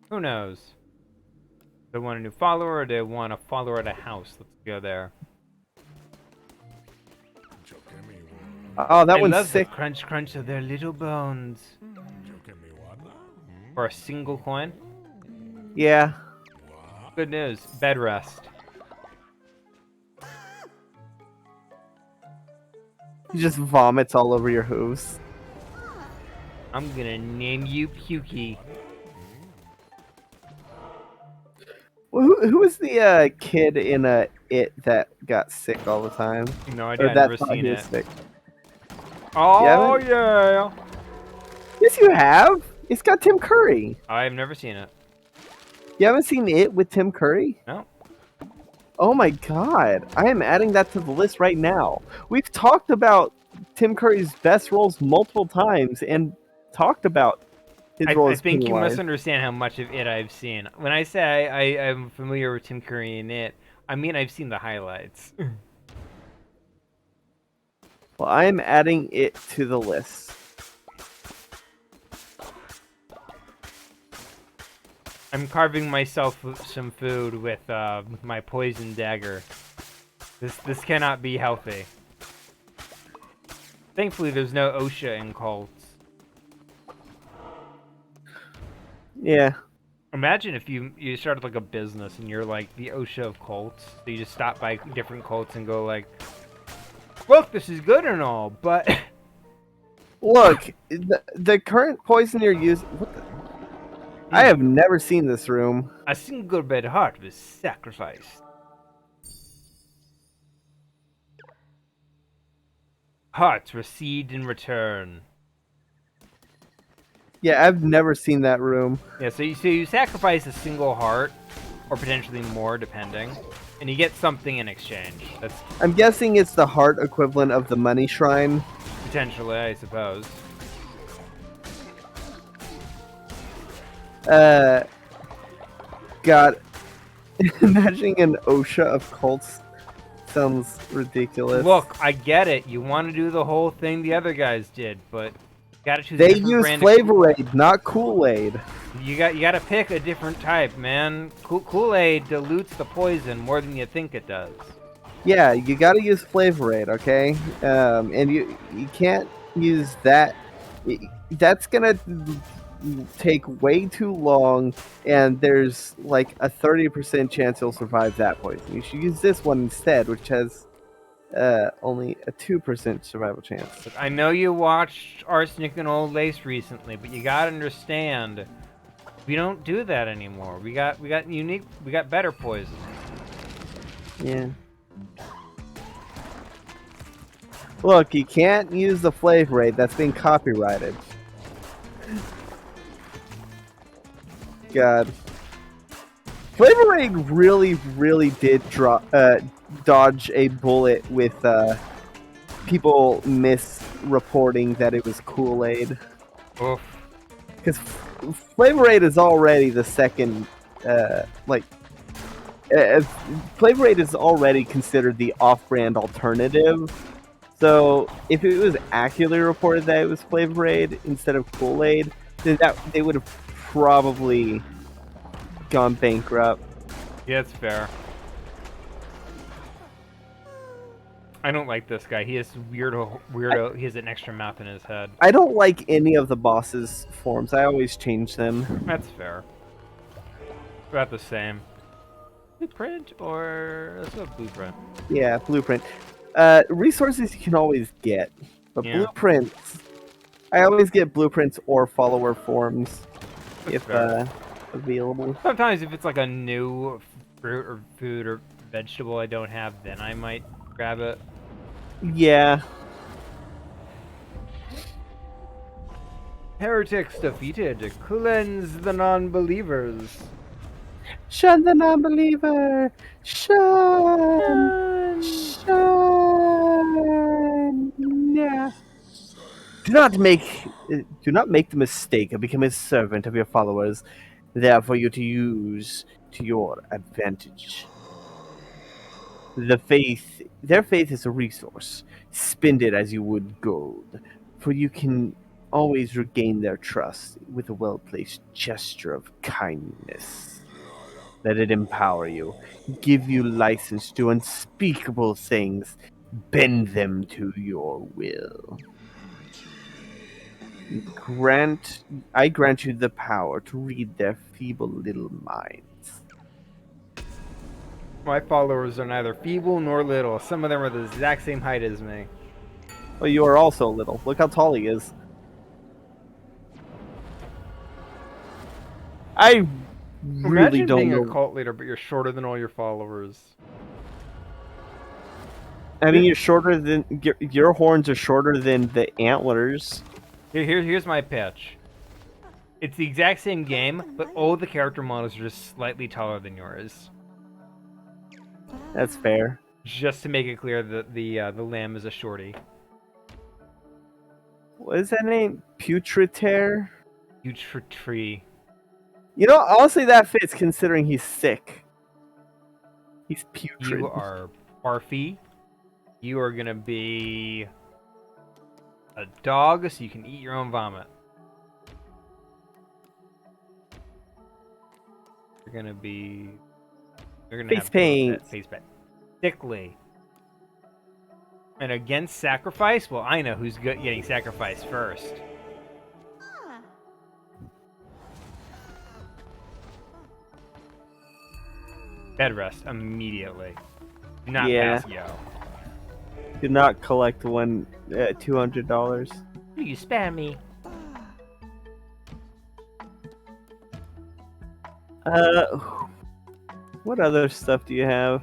Who knows? Do they want a new follower or do they want a follower at a house? Let's go there. Oh, that I one's love sick. the crunch crunch of their little bones. For a single coin? Yeah. Good news. Bed rest. He just vomits all over your hooves. I'm gonna name you Pukey. Who was the kid in It that got sick all the time? No Or idea. I've that never thought seen he was it. sick? Oh haven't? yeah. Yes, you have. It's got Tim Curry. I've never seen it. You haven't seen it with Tim Curry? No. Oh my god. I am adding that to the list right now. We've talked about Tim Curry's best roles multiple times and talked about his role I as think you Pennywise. misunderstand how much of it I've seen. When I say I'm familiar with Tim Curry in it, I mean I've seen the highlights. Well, I am adding it to the list. I'm carving myself some food with my poison dagger. This cannot be healthy. Thankfully, there's no OSHA in cults. Yeah. Imagine if you started like a business and you're like the OSHA of cults. So you just stop by different cults and go like, "Look, this is good and all, but." Look, the current poison you're using. What the? I have never seen this room. A single red heart was sacrificed. Hearts received in return. Yeah, I've never seen that room. Yeah, so you sacrifice a single heart, or potentially more, depending, and you get something in exchange. That's I'm guessing it's the heart equivalent of the money shrine. potentially, I suppose. God, imagining an OSHA of cults sounds ridiculous. Look, I get it. You want to do the whole thing the other guys did, but you gotta choose. They a different use brand Flavor Aid, not Kool-Aid. You gotta pick a different type, man. Kool-Aid dilutes the poison more than you think it does. Yeah, you gotta use Flavor Aid, okay? And you can't use that. That's gonna take way too long, and there's like a 30% chance you'll survive that poison. You should use this one instead, which has only a 2% survival chance. Look, I know you watched Arsenic and Old Lace recently, but you gotta understand, we don't do that anymore. We got better poison. Yeah. Look, you can't use the Flavor Aid. That's been copyrighted. God. Flavor Aid really did dodge a bullet with people misreporting that it was Kool-Aid. Oof. Because Flavor Aid is already the second, Flavor Aid is already considered the off-brand alternative. So if it was accurately reported that it was Flavor Aid instead of Kool-Aid, then they would have probably gone bankrupt. Yeah, it's fair. I don't like this guy. He has weirdo. He has an extra mouth in his head. I don't like any of the boss's forms. I always change them. That's fair. About the same. Blueprint or let's go blueprint. Yeah, blueprint. Resources you can always get, but Yeah. blueprints. I always get blueprints or follower forms That's if fair. available. Sometimes if it's like a new fruit or food or vegetable I don't have, then I might grab it. Yeah. Heretics defeated. Cleanse the non-believers. Shun the non-believer. Shun. Shun. Yeah. Do not make the mistake of becoming a servant of your followers, there for you to use to your advantage. Their faith is a resource. Spend it as you would gold, for you can always regain their trust with a well-placed gesture of kindness. Let it empower you, give you license to unspeakable things, bend them to your will. I grant you the power to read their feeble little minds. My followers are neither feeble nor little. Some of them are the exact same height as me. Well, you are also little. Look how tall he is. I really Imagine don't being know. a cult leader, but you're shorter than all your followers. I mean, you're shorter than your horns are shorter than the antlers. Here's my pitch. It's the exact same game, but all the character models are just slightly taller than yours. That's fair. Just to make it clear that the lamb is a shorty. What is that name? Putreter? Huge for tree. You know, honestly, that fits considering he's sick. He's putrid. You are barfy. You are gonna be a dog, so you can eat your own vomit. You're gonna be. You're gonna Face have paint. face paint. Sickly. And against sacrifice, well, I know who's getting sacrificed first. Bed rest immediately. Do not Yeah. pass yo. Do not collect one $200. You spare me. What other stuff do you have?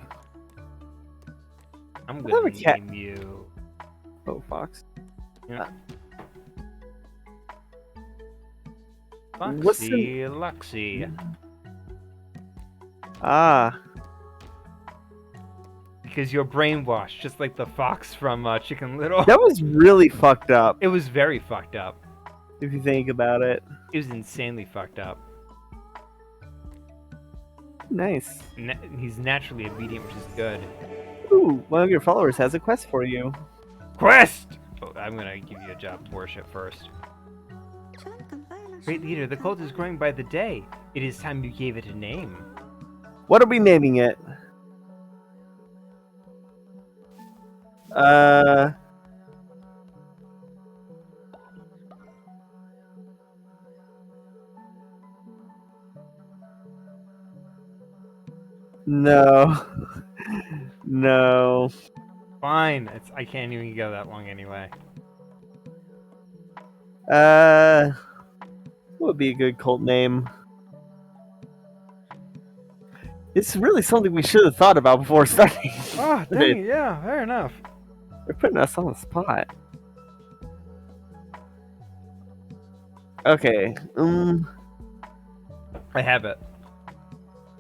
I'm have gonna a cat. name you. Oh, Fox. What's Foxy Luxy. Ah, Because you're brainwashed, just like the fox from Chicken Little. that was really fucked up It was very fucked up. if you think about it. It was insanely fucked up. Nice. He's naturally obedient, which is good. Ooh, one of your followers has a quest for you. Quest! Oh, I'm gonna give you a job of worship first. Great leader, the cult is growing by the day. It is time you gave it a name. What are we naming it? No. No. Fine. I can't even go that long anyway. What would be a good cult name? It's really something we should have thought about before starting. Oh, dang it. Yeah, fair enough. They're putting us on the spot. Okay. I have it.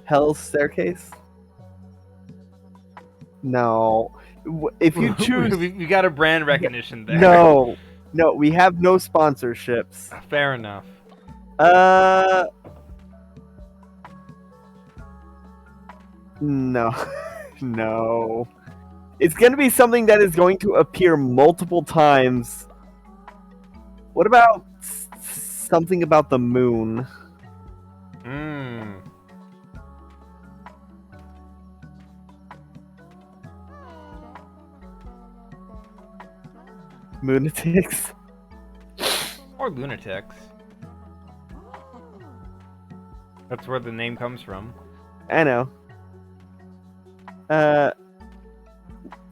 Hell's Staircase? No. If you choose... we got a brand recognition there. No. No, we have no sponsorships. Fair enough. No. No. It's going to be something that is going to appear multiple times. What about something about the moon? Moonatics? Or lunatics. That's where the name comes from. I know.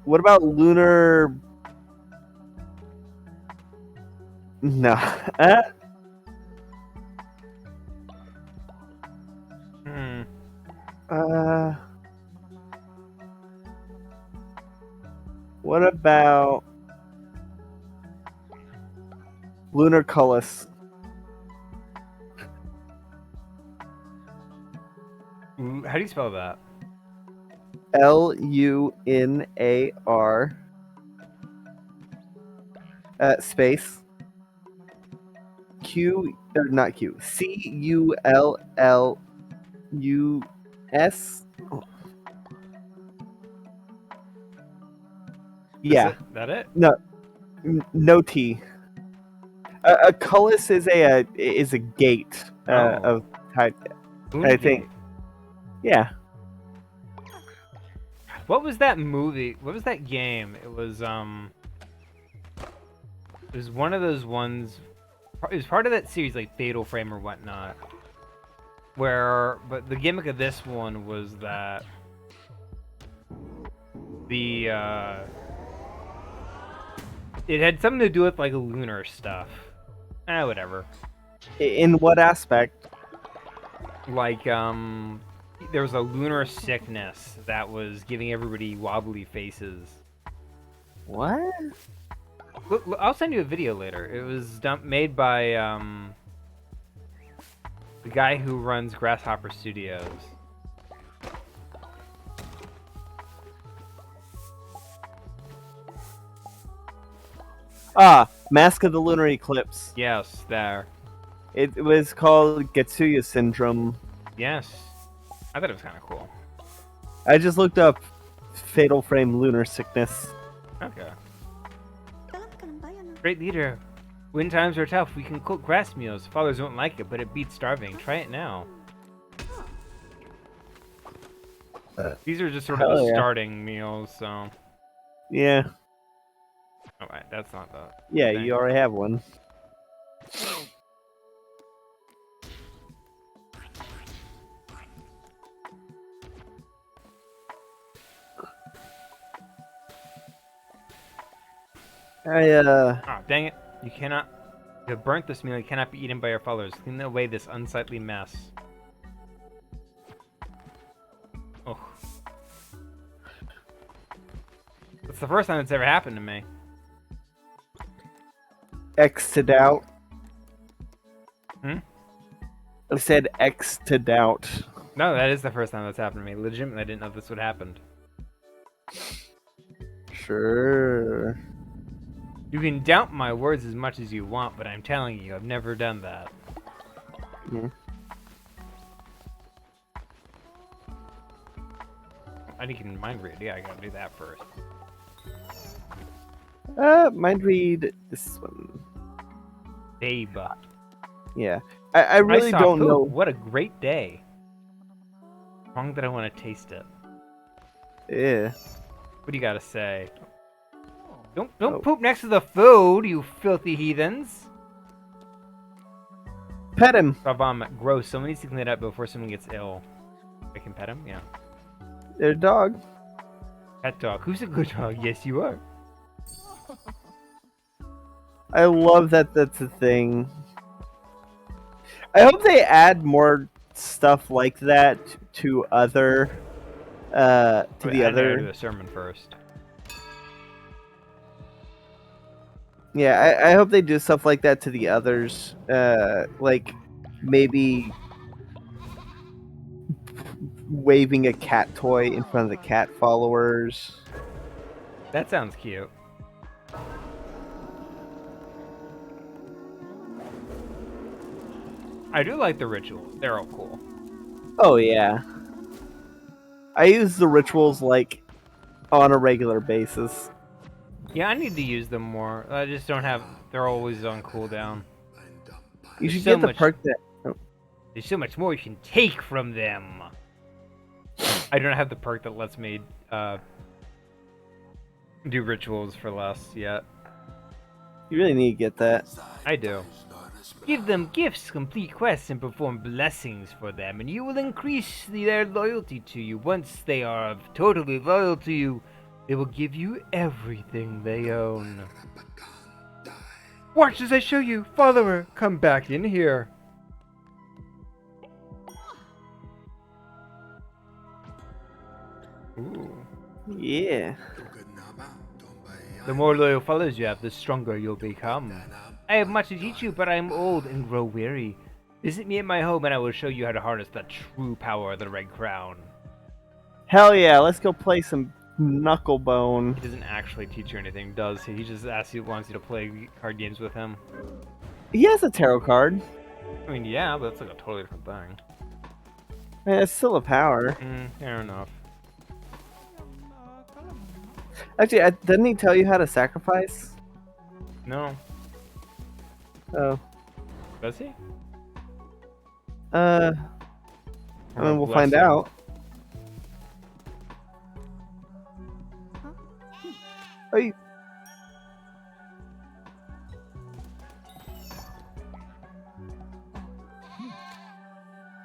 What about lunar? No. What about lunar cullis? How do you spell that? Lunar space Q or not Q CULLUS. Yeah, That it? no T. A cullis is a gate of type. I think. Yeah. What was that movie? What was that game? It was one of those ones. It was part of that series, like Fatal Frame or whatnot. But the gimmick of this one was that it had something to do with like lunar stuff. Whatever. In what aspect? Like there was a lunar sickness that was giving everybody wobbly faces. What? Look, I'll send you a video later. It was made by the guy who runs Grasshopper Studios. Ah, Mask of the Lunar Eclipse. Yes, there. It was called Getsuya Syndrome. Yes. I thought it was kind of cool. I just looked up Fatal Frame Lunar Sickness. Okay. Great leader. When times are tough, we can cook grass meals. Fathers won't like it, but it beats starving. Try it now. These are just sort of the starting meals, so... Yeah. Alright, that's not the... Yeah, thing. you already have one. Ah, dang it. You cannot... You have burnt this meal. It cannot be eaten by your followers. Clean away this unsightly mess. Oh. That's the first time it's ever happened to me. X to doubt. Hmm? I said X to doubt. No, that is the first time that's happened to me. Legitimately, I didn't know this would happen. Sure. You can doubt my words as much as you want, but I'm telling you, I've never done that. Yeah. I can mind read. Yeah, I gotta do that first. Mind read this one. Babe. Yeah. I really saw don't poop. know. What a great day. Wrong that I want to taste it. Yeah. What do you gotta say? Don't poop next to the food, you filthy heathens. Pet him. Oh, vomit. Gross. Someone needs to clean it up before someone gets ill. I can pet him? Yeah. Their dog. Pet dog. Who's a good dog? Yes, you are. I love that that's a thing. I hope they add more stuff like that to other Wait, I gotta do the sermon first. Yeah, I hope they do stuff like that to the others. Like maybe waving a cat toy in front of the cat followers. That sounds cute. I do like the rituals. They're all cool. Oh yeah. I use the rituals like on a regular basis. Yeah, I need to use them more. I just don't have... They're always on cooldown. You should so get the much- perk that. There's so much more you can take from them. I don't have the perk that lets me do rituals for less yet. You really need to get that. I do. Give them gifts, complete quests, and perform blessings for them, and you will increase their loyalty to you. Once they are totally loyal to you, they will give you everything they own. Watch as I show you. Follower, come back in here. Ooh. Yeah. The more loyal followers you have, the stronger you'll become. I have much to teach you, but I am old and grow weary. Visit me at my home and I will show you how to harness the true power of the Red Crown. Hell yeah, let's go play some Knucklebone. He doesn't actually teach you anything, does he? He just wants you to play card games with him. He has a tarot card. I mean, yeah, but that's like a totally different thing. It's still a power. Fair enough. Actually, didn't he tell you how to sacrifice? No. Oh. Does he? I mean, we'll find out. Oh, you...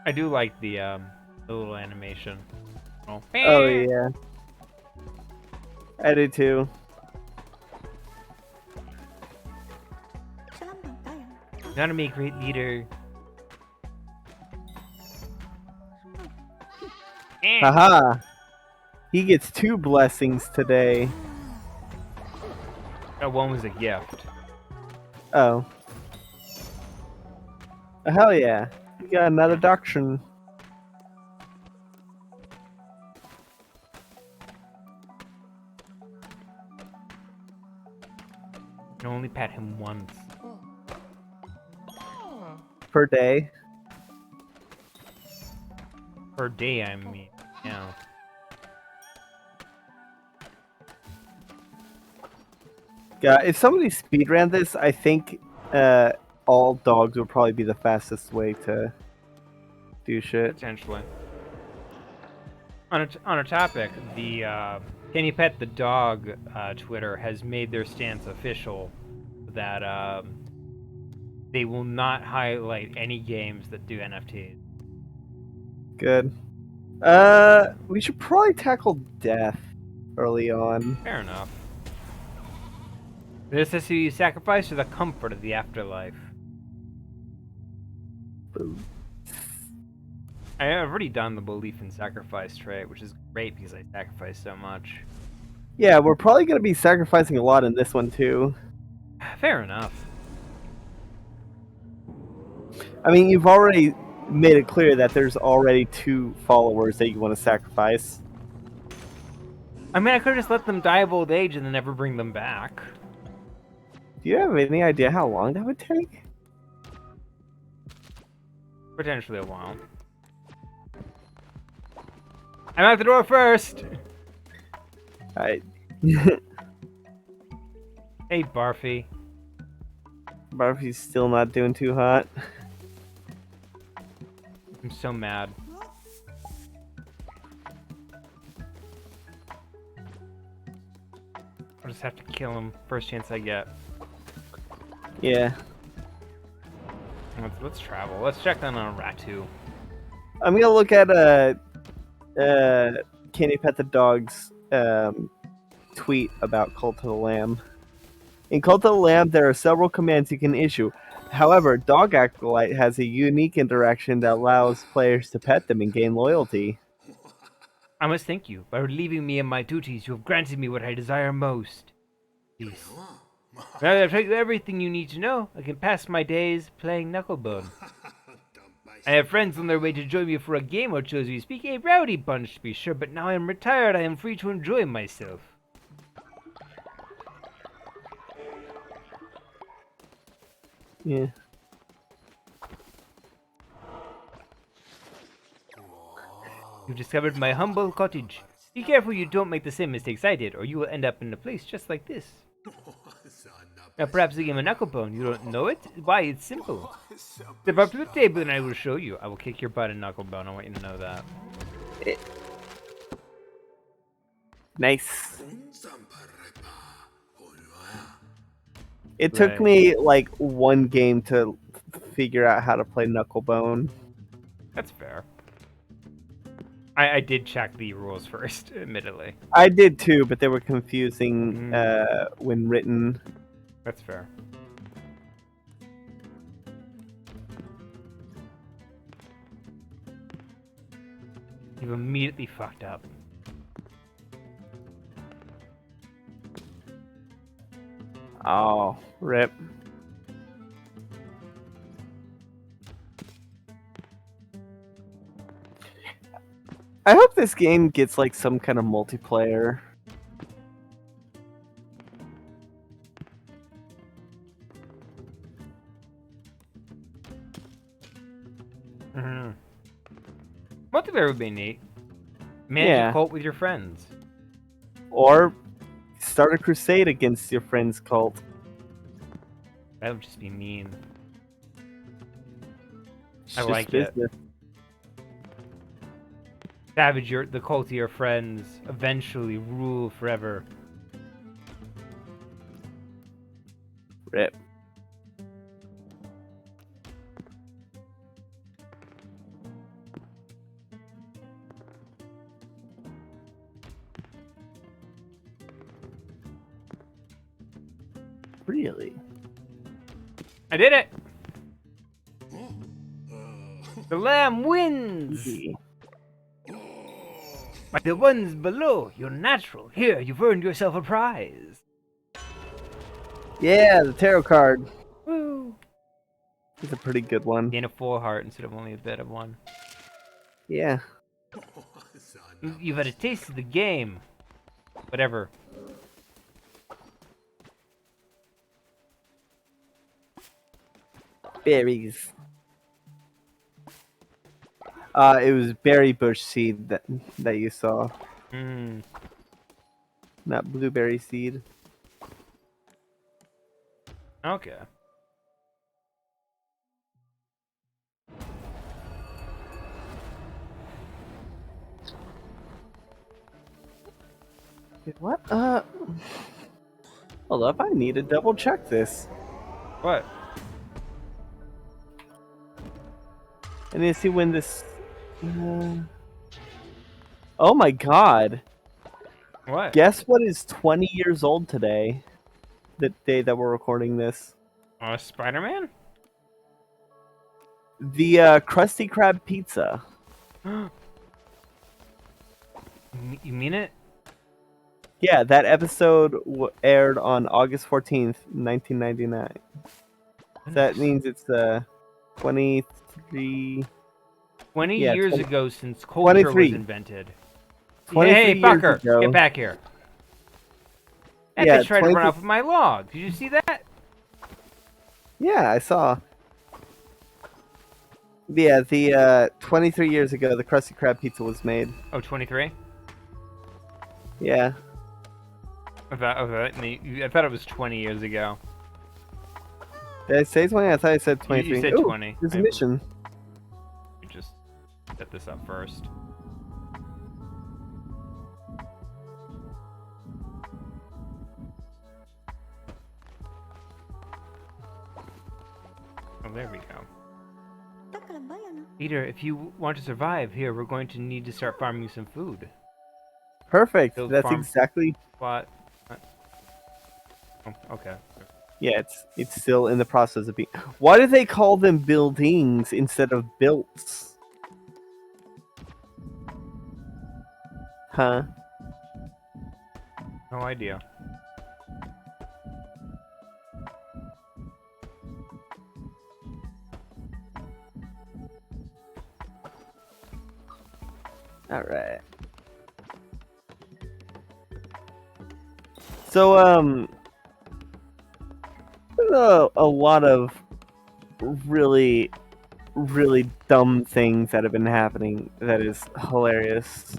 I do like the little animation. Oh yeah. I do too. Not to be a great leader. Haha! He gets 2 blessings today. That one was a gift. Oh. Hell yeah. You got another doctrine. You can only pet him once. Per day. Per day, I mean. Yeah. Yeah, if somebody speedran this, I think all dogs would probably be the fastest way to do shit. Potentially. On a topic, the Can You Pet the Dog Twitter has made their stance official that they will not highlight any games that do NFTs. Good. We should probably tackle death early on. Fair enough. The necessity you sacrifice or the comfort of the afterlife? I've already done the belief in sacrifice trait, which is great because I sacrifice so much. Yeah, we're probably going to be sacrificing a lot in this one too. Fair enough. I mean, you've already made it clear that there's already 2 followers that you want to sacrifice. I mean, I could just let them die of old age and then never bring them back. Do you have any idea how long that would take? Potentially a while. I'm at the door first! I... Hey, Barfy. Barfy's still not doing too hot. I'm so mad. I'll just have to kill him first chance I get. Yeah. Let's travel. Let's check down on Ratu. I'm gonna look at Can You Pet the Dog's tweet about Cult of the Lamb. In Cult of the Lamb, there are several commands you can issue. However, Dog Acolyte has a unique interaction that allows players to pet them and gain loyalty. I must thank you. By relieving me of my duties, you have granted me what I desire most. Peace. Now that I've told you everything you need to know, I can pass my days playing Knucklebone. I have friends on their way to join me for a game or two as we speak, a rowdy bunch to be sure, but now I am retired, I am free to enjoy myself. Yeah. You've discovered my humble cottage. Be careful you don't make the same mistakes I did, or you will end up in a place just like this. Now perhaps the game of Knucklebone, you don't know it? Why, it's simple. Step up to the table and I will show you. I will kick your butt in Knucklebone, I want you to know that. Nice. It took me like 1 game to figure out how to play Knucklebone. That's fair. I did check the rules first, admittedly. I did too, but they were confusing when written. That's fair. You've immediately fucked up. Oh, rip. I hope this game gets like some kind of multiplayer. Multiplayer would be neat. Manage a cult with your friends. Or start a crusade against your friend's cult. That would just be mean. It's I just like business. it. Savage the cult of your friends eventually rule forever. Rip. Really? I did it! The lamb wins! Easy. By the ones below, you're natural. Here, you've earned yourself a prize. Yeah, the tarot card. Woo! It's a pretty good one. Gain a full heart instead of only a bit of one. Yeah. You've had a taste of the game. Whatever. Berries. It was berry bush seed that you saw, Hmm. not blueberry seed. Okay. Wait, what? Hold up, I need to double check this. What? I need to see when this. Oh my god! What? Guess what is 20 years old today? The day that we're recording this. Spider-Man? The Krusty Krab pizza. You mean it? Yeah, that episode aired on August 14th, 1999. That means it's 23. 20 Yeah, years 20 ago since culture 23. was invented. 23 Hey, years fucker! ago. Get back here. That Yeah, bitch tried to run 23 off with my log. Did you see that? Yeah, I saw. Yeah, the 23 years ago, the Krusty Krab pizza was made. Oh, 23? Yeah. I thought it was 20 years ago. Did I say 20? I thought I said 23. You said Ooh, 20. There's a mission. We just set this up first. Oh, there we go. Peter, if you want to survive here, we're going to need to start farming some food. Perfect. Build That's farm- exactly. What? Oh, okay. Yeah, it's still in the process of being. Why do they call them buildings instead of builts? Huh? No idea. All right. So there's a lot of really dumb things that have been happening that is hilarious.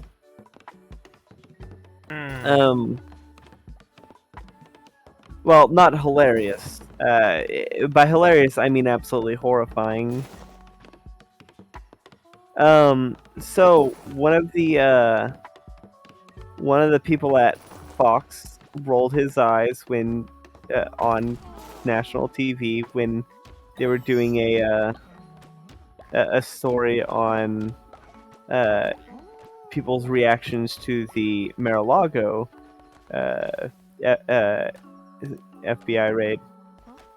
Well, not hilarious. By hilarious, I mean absolutely horrifying. So one of the people at Fox rolled his eyes when on national TV when they were doing a story on people's reactions to the Mar-a-Lago FBI raid,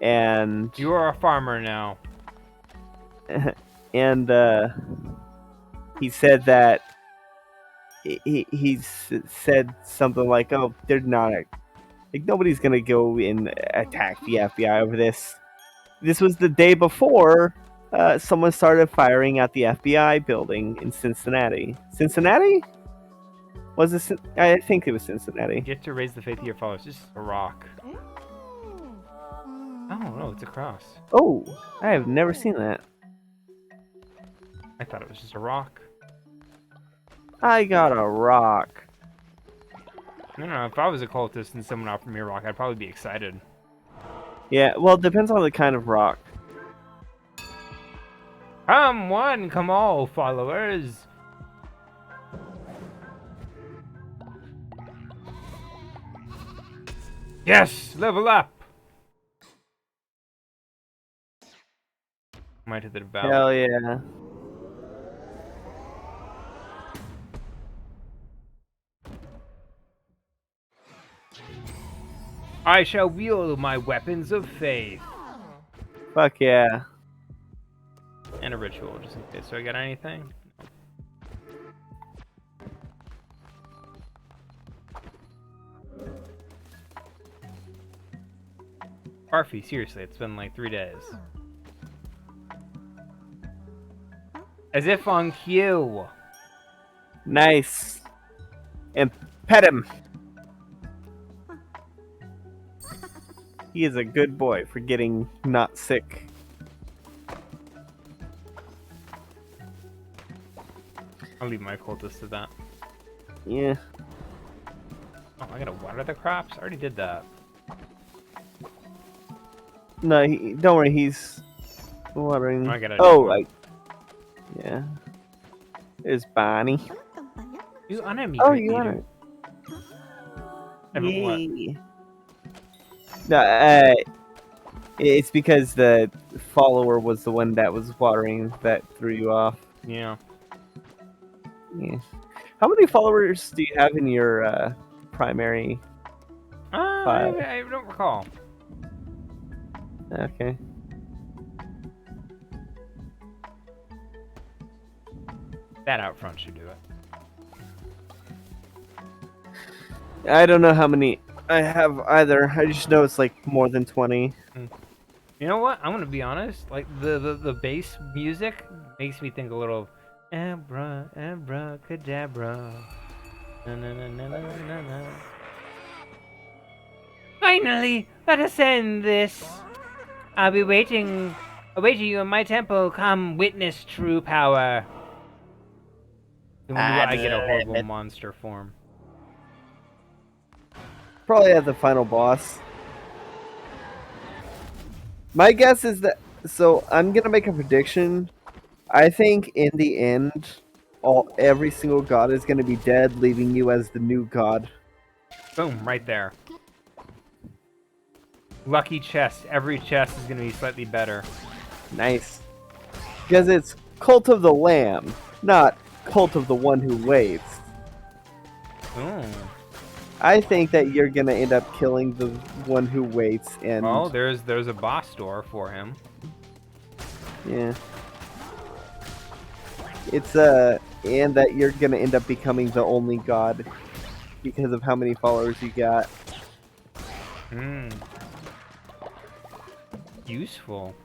and You are a farmer now. and he said that he said something like, "Oh, they're not like nobody's gonna go and attack the FBI over this." This was the day before someone started firing at the FBI building in Cincinnati. Cincinnati? Was it? I think it was Cincinnati. Get to raise the faith of your followers. This is a rock. Oh no, it's a cross. Oh, I have never seen that. I thought it was just a rock. I got a rock. No, if I was a cultist and someone offered me a rock, I'd probably be excited. Yeah, well, it depends on the kind of rock. Come one, come all, followers. Yes, level up. Might have the devour. Hell yeah. I shall wield my weapons of faith. Fuck yeah. And a ritual, just in case. So I got anything? Barfy, seriously, it's been like 3 days. As if on cue. Nice. And pet him. He is a good boy for getting not sick. I'll leave my cultist to that. Yeah. Oh, I gotta water the crops? I already did that. No, don't worry. He's watering. I gotta Oh, do yeah. There's Bonnie. You honor me. Oh, great you leader. are it. Haven't what? Yay. No, it's because the follower was the one that was watering that threw you off. Yeah. Yeah. How many followers do you have in your primary? I don't recall. Okay. That out front should do it. I don't know how many I have either. I just know it's like more than 20. You know what? I'm gonna be honest. Like the bass music makes me think a little abracadabra. Na, na, na, na, na, na, na. Finally, let us end this. I'll be awaiting you in my temple. Come witness true power. And when do I get a horrible monster form? Probably at the final boss. My guess is that. So I'm gonna make a prediction. I think in the end, every single god is gonna be dead, leaving you as the new god. Boom, right there. Lucky chest. Every chest is gonna be slightly better. Nice. Because it's Cult of the Lamb, not Cult of the One Who Waits. Ooh. I think that you're gonna end up killing the one who waits, and Well, there's a boss door for him. yeah, it's and that you're gonna end up becoming the only god because of how many followers you got. Hmm. Useful.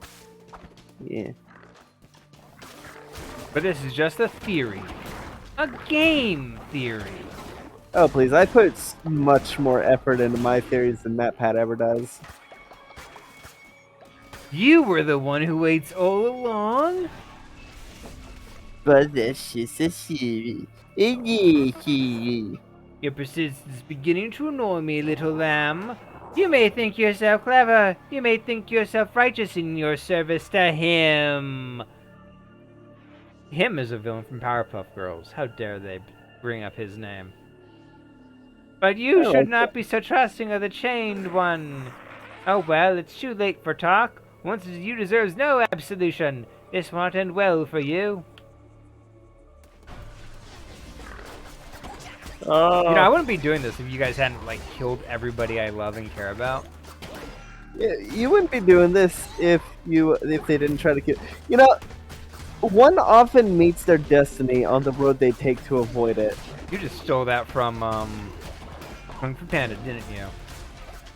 Yeah. But this is just a theory. A game theory. Oh please! I put much more effort into my theories than MatPat ever does. You were the one who waits all along? But that's just a theory. Your persistence is beginning to annoy me, little lamb. You may think yourself clever. You may think yourself righteous in your service to him. Him is a villain from Powerpuff Girls. How dare they bring up his name? But you should not be so trusting of the Chained One. Oh well, it's too late for talk. Once you deserves no absolution. This won't end well for you. You know, I wouldn't be doing this if you guys hadn't like killed everybody I love and care about. Yeah, you wouldn't be doing this if they didn't try to kill. You know, one often meets their destiny on the road they take to avoid it. You just stole that from Kung Fu Panda, didn't you?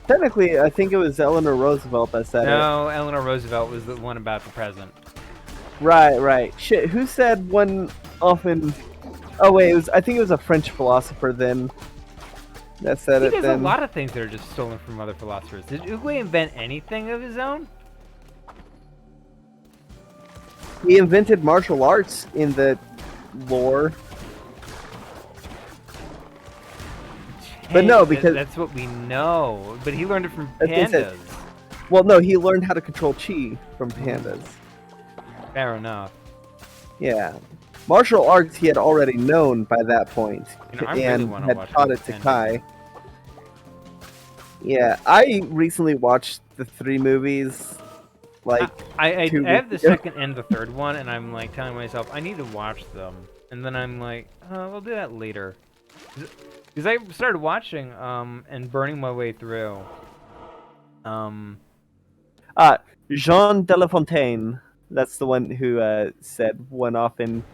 Technically, I think it was Eleanor Roosevelt that said it. No, Eleanor Roosevelt was the one about the present. Right. Shit, who said one often... Oh wait, I think it was a French philosopher then that said it then. There's a lot of things that are just stolen from other philosophers. Did Oogway invent anything of his own? He invented martial arts in the lore. But no, because... That's what we know. But he learned it from As they said- pandas. Well, no, he learned how to control chi from pandas. Fair enough. Yeah. Martial arts he had already known by that point, You know, I really and wanna had watch taught Kung it Fu to Panda. Kai. Yeah, I recently watched the 3 movies. Like, I 2 have the weeks ago. second and the third one, and I'm like telling myself I need to watch them, and then I'm like, oh, we'll do that later, because I started watching and burning my way through. Jean de La Fontaine. That's the one who said one often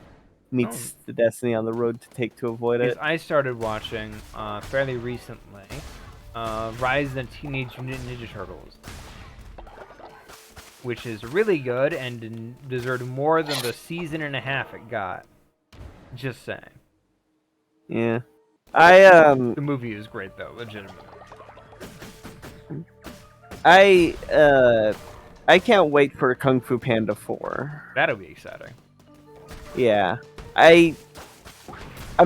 meets the destiny on the road to take to avoid it. Because I started watching fairly recently, Rise of the Teenage Mutant Ninja Turtles. which is really good and deserved more than the season and a half it got. Just saying. Yeah. The movie is great though, legitimately. I can't wait for Kung Fu Panda 4. That'll be exciting. Yeah. I'm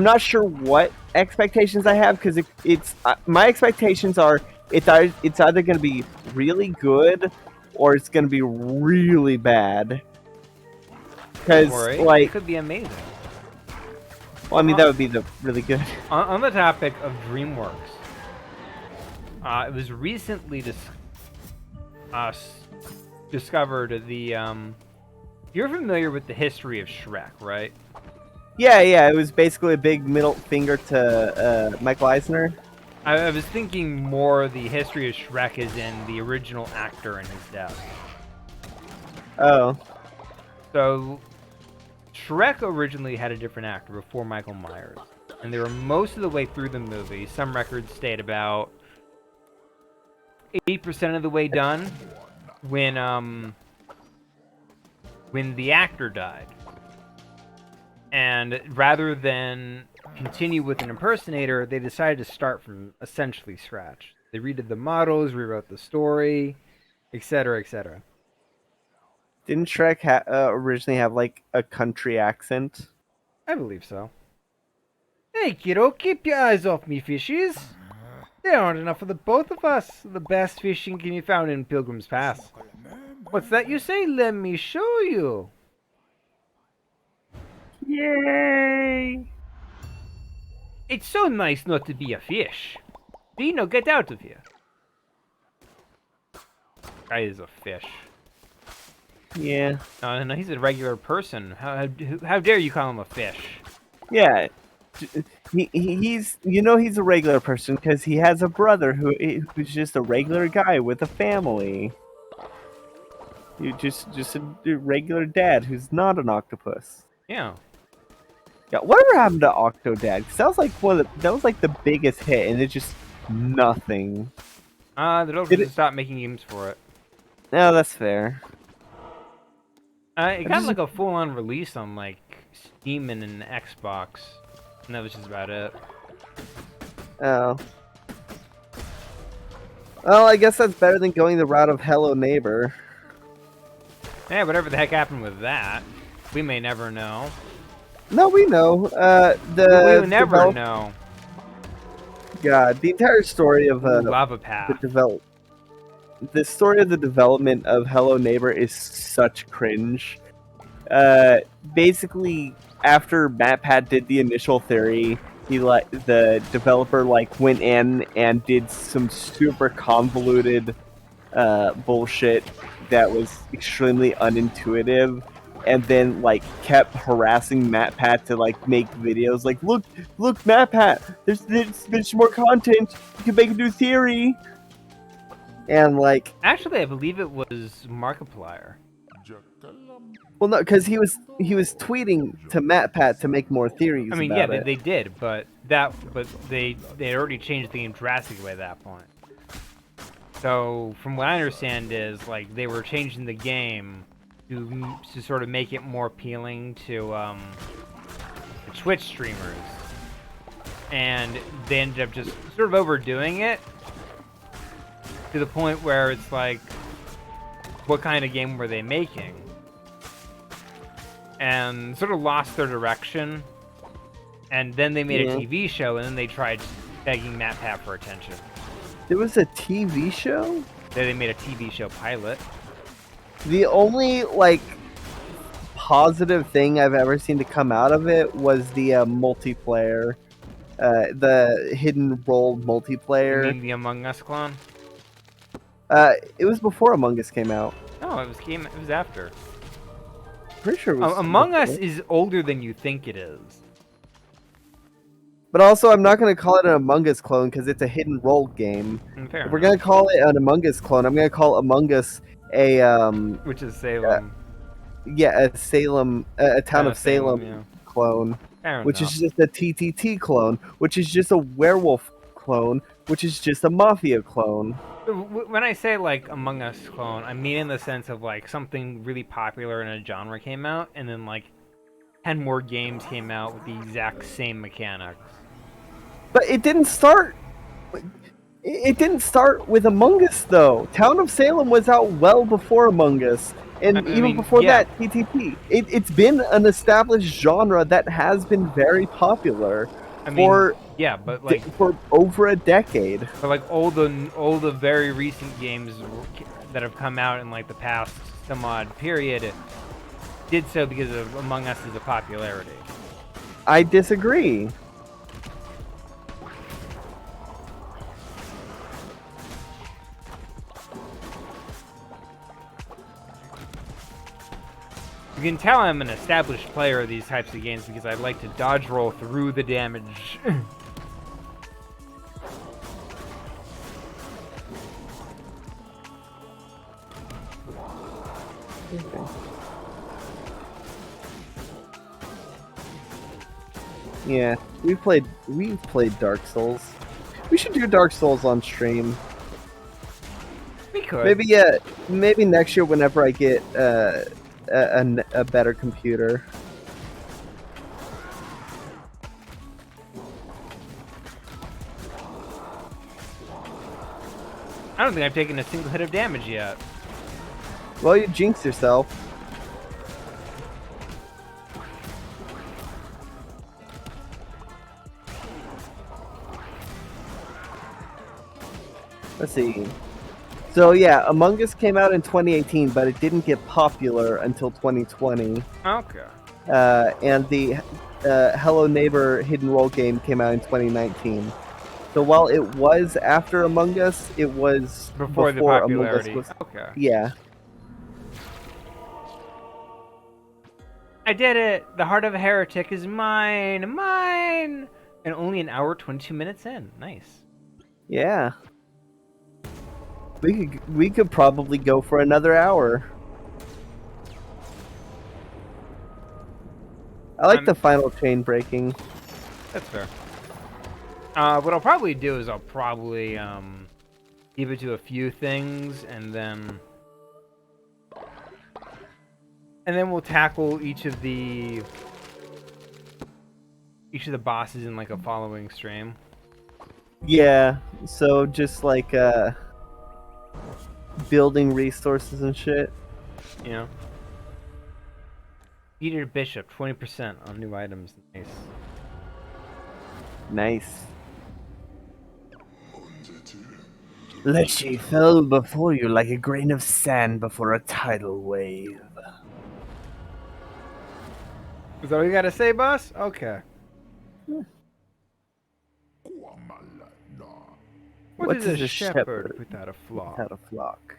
not sure what expectations I have because it's my expectations are it's either going to be really good or it's going to be really bad. Because It like, could be amazing. well, I mean that would be the really good. On the topic of DreamWorks, it was recently discovered the You're familiar with the history of Shrek, right? Yeah, it was basically a big middle finger to Michael Eisner. I was thinking more the history of Shrek is in the original actor and his death. Oh. So, Shrek originally had a different actor before Michael Myers. And they were most of the way through the movie. Some records state about 80% of the way done when the actor died. And rather than continue with an impersonator, they decided to start from essentially scratch. They redid the models, rewrote the story, etc., etc. Didn't Shrek originally have like a country accent? I believe so. Hey, kiddo, keep your eyes off me, fishies. There aren't enough of the both of us. The best fishing can be found in Pilgrim's Pass. What's that you say? Let me show you. Yay! It's so nice not to be a fish. Dino, get out of here. Guy is a fish. Yeah. No, he's a regular person. How dare you call him a fish? Yeah. He's he's a regular person because he has a brother who's just a regular guy with a family. You just a regular dad who's not an octopus. Yeah. Yeah. Whatever happened to Octodad? 'Cause that was like that was like the biggest hit, and it's just nothing. The developers stopped making games for it. No, that's fair. It got like a full-on release on like Steam and an Xbox, and that was just about it. Oh. Well, I guess that's better than going the route of Hello Neighbor. Yeah, whatever the heck happened with that, we may never know. No, we know. We will never know. God, the entire story of Lava Path. the story of the development of Hello Neighbor is such cringe. Basically, after MatPat did the initial theory, the developer went in and did some super convoluted bullshit that was extremely unintuitive, and then kept harassing MatPat to make videos look MatPat, there's more content, you can make a new theory. And actually, I believe it was Markiplier. Well, no, because he was tweeting to MatPat to make more theories. I mean, yeah, they did, but they had already changed the game drastically at that point. So, from what I understand, is they were changing the game to sort of make it more appealing to the Twitch streamers, and they ended up just sort of overdoing it to the point where it's what kind of game were they making? And sort of lost their direction. And then they made a TV show, and then they tried begging MatPat for attention. There was a TV show? They made a TV show pilot. The only, positive thing I've ever seen to come out of it was the multiplayer. The hidden role multiplayer. You mean the Among Us clone? It was before Among Us came out. No, it was after. Pretty sure it was Among before. Us is older than you think it is. But also, I'm not going to call it an Among Us clone because it's a hidden role game. Fair If we're going to call it an Among Us clone, I'm going to call Among Us a which is Salem. A Salem, a town of Salem yeah. clone, Fair which enough. is just a TTT clone, which is just a werewolf clone, which is just a Mafia clone. When I say like Among Us clone, I mean in the sense of like something really popular in a genre came out, and then like 10 more games came out with the exact same mechanics. But it didn't start. It didn't start with Among Us though. Town of Salem was out well before Among Us, and I even mean, before yeah. that, TTP. It's been an established genre that has been very popular I mean, for yeah, but like for over a decade. but like all the very recent games that have come out in like the past some odd period did so because of Among Us' popularity. I disagree. You can tell I'm an established player of these types of games because I like to dodge roll through the damage. Yeah, we've played Dark Souls. We should do Dark Souls on stream. We could. Maybe next year whenever I get a better computer. I don't think I've taken a single hit of damage yet. Well, you jinx yourself. Let's see. So yeah, Among Us came out in 2018, but it didn't get popular until 2020. Okay. And the Hello Neighbor hidden role game came out in 2019. So while it was after Among Us, it was Before the Among Us popularity. was. Okay. Yeah. I did it! The Heart of a Heretic is mine! Mine! And only an hour, 22 minutes in. Nice. Yeah. We could probably go for another hour. I like the final chain breaking. That's fair. What I'll probably do is I'll probably give it to a few things and then we'll tackle each of the bosses in like a following stream. Yeah, so just like building resources and shit. You know? Eater Bishop, 20% on new items. Nice. Nice. Leshy fell before you like a grain of sand before a tidal wave. Is that what you gotta say, boss? Okay. What is a shepherd without a flock? Without a flock.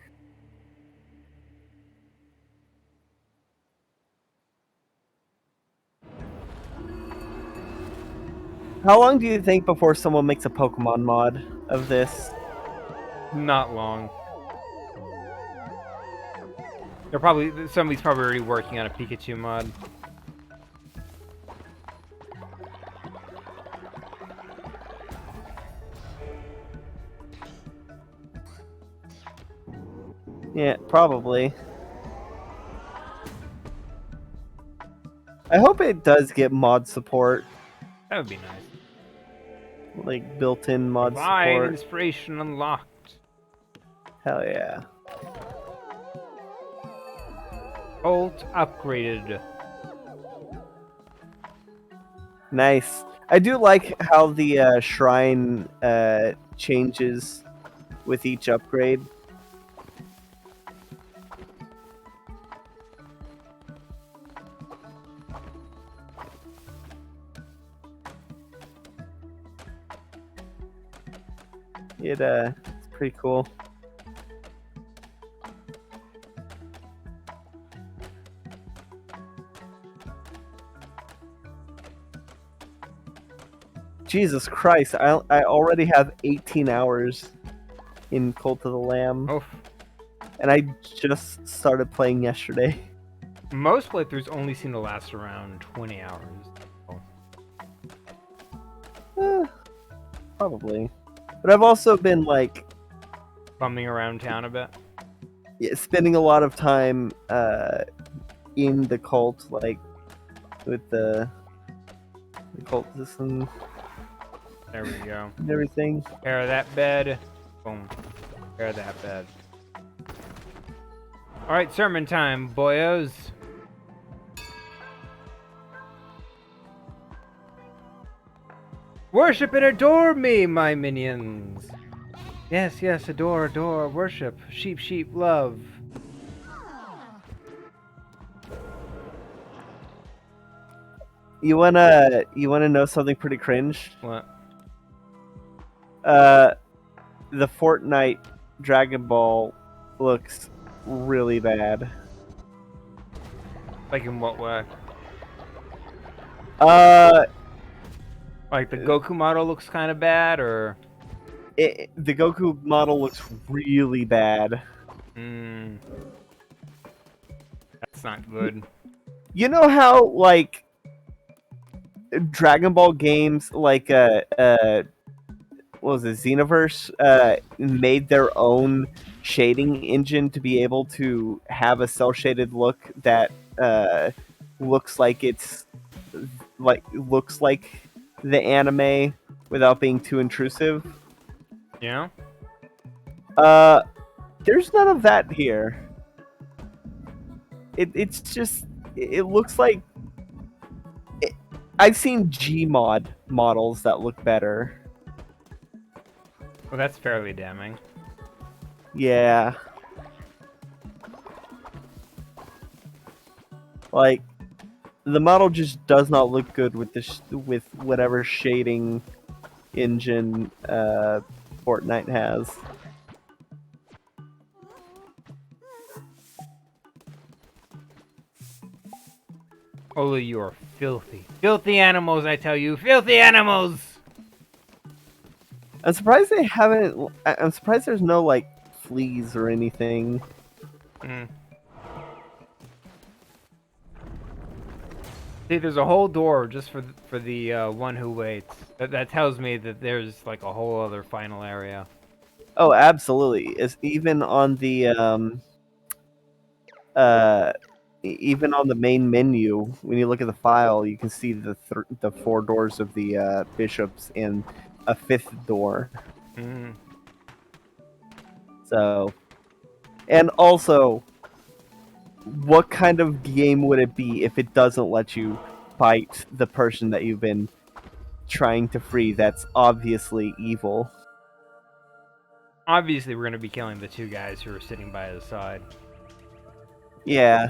How long do you think before someone makes a Pokemon mod of this? Not long. Somebody's probably already working on a Pikachu mod. Yeah, probably. I hope it does get mod support, That would be nice. like built-in mod Divine support. inspiration unlocked. Hell yeah. Ult upgraded. Nice. I do like how the shrine changes with each upgrade. It's pretty cool. Jesus Christ, I already have 18 hours in Cult of the Lamb, Oh, and I just started playing yesterday. most playthroughs only seem to last around 20 hours. Probably. But I've also been like Bumming around town a bit. spending a lot of time in the cult, like with the cultists There we go. and everything. Repair that bed. Boom. Repair that bed. Alright, sermon time, boyos. Worship and adore me, my minions. Yes, yes, adore, adore, worship. Sheep, sheep, love. You wanna know something pretty cringe? What? The Fortnite Dragon Ball looks really bad. Like in what way? Like the Goku model looks kind of bad, or? The Goku model looks really bad. That's not good. You know how like Dragon Ball games like what was it, Xenoverse made their own shading engine to be able to have a cell shaded look that looks like the anime without being too intrusive. Yeah? There's none of that here. It's just it looks like I've seen Gmod models that look better. Well, that's fairly damning. Yeah. Like the model just does not look good with with whatever shading engine Fortnite has. Ola, you are filthy. Filthy animals, I tell you. Filthy animals! I'm surprised they haven't. I'm surprised there's no like fleas or anything. See, there's a whole door just for the one who waits. That tells me that there's like a whole other final area. Oh, absolutely. It's even on the even on the main menu, when you look at the file, you can see the 4 doors of the bishops and a 5th door. So, and also, what kind of game would it be if it doesn't let you fight the person that you've been trying to free that's obviously evil? Obviously, we're going to be killing the 2 guys who are sitting by his side. Yeah.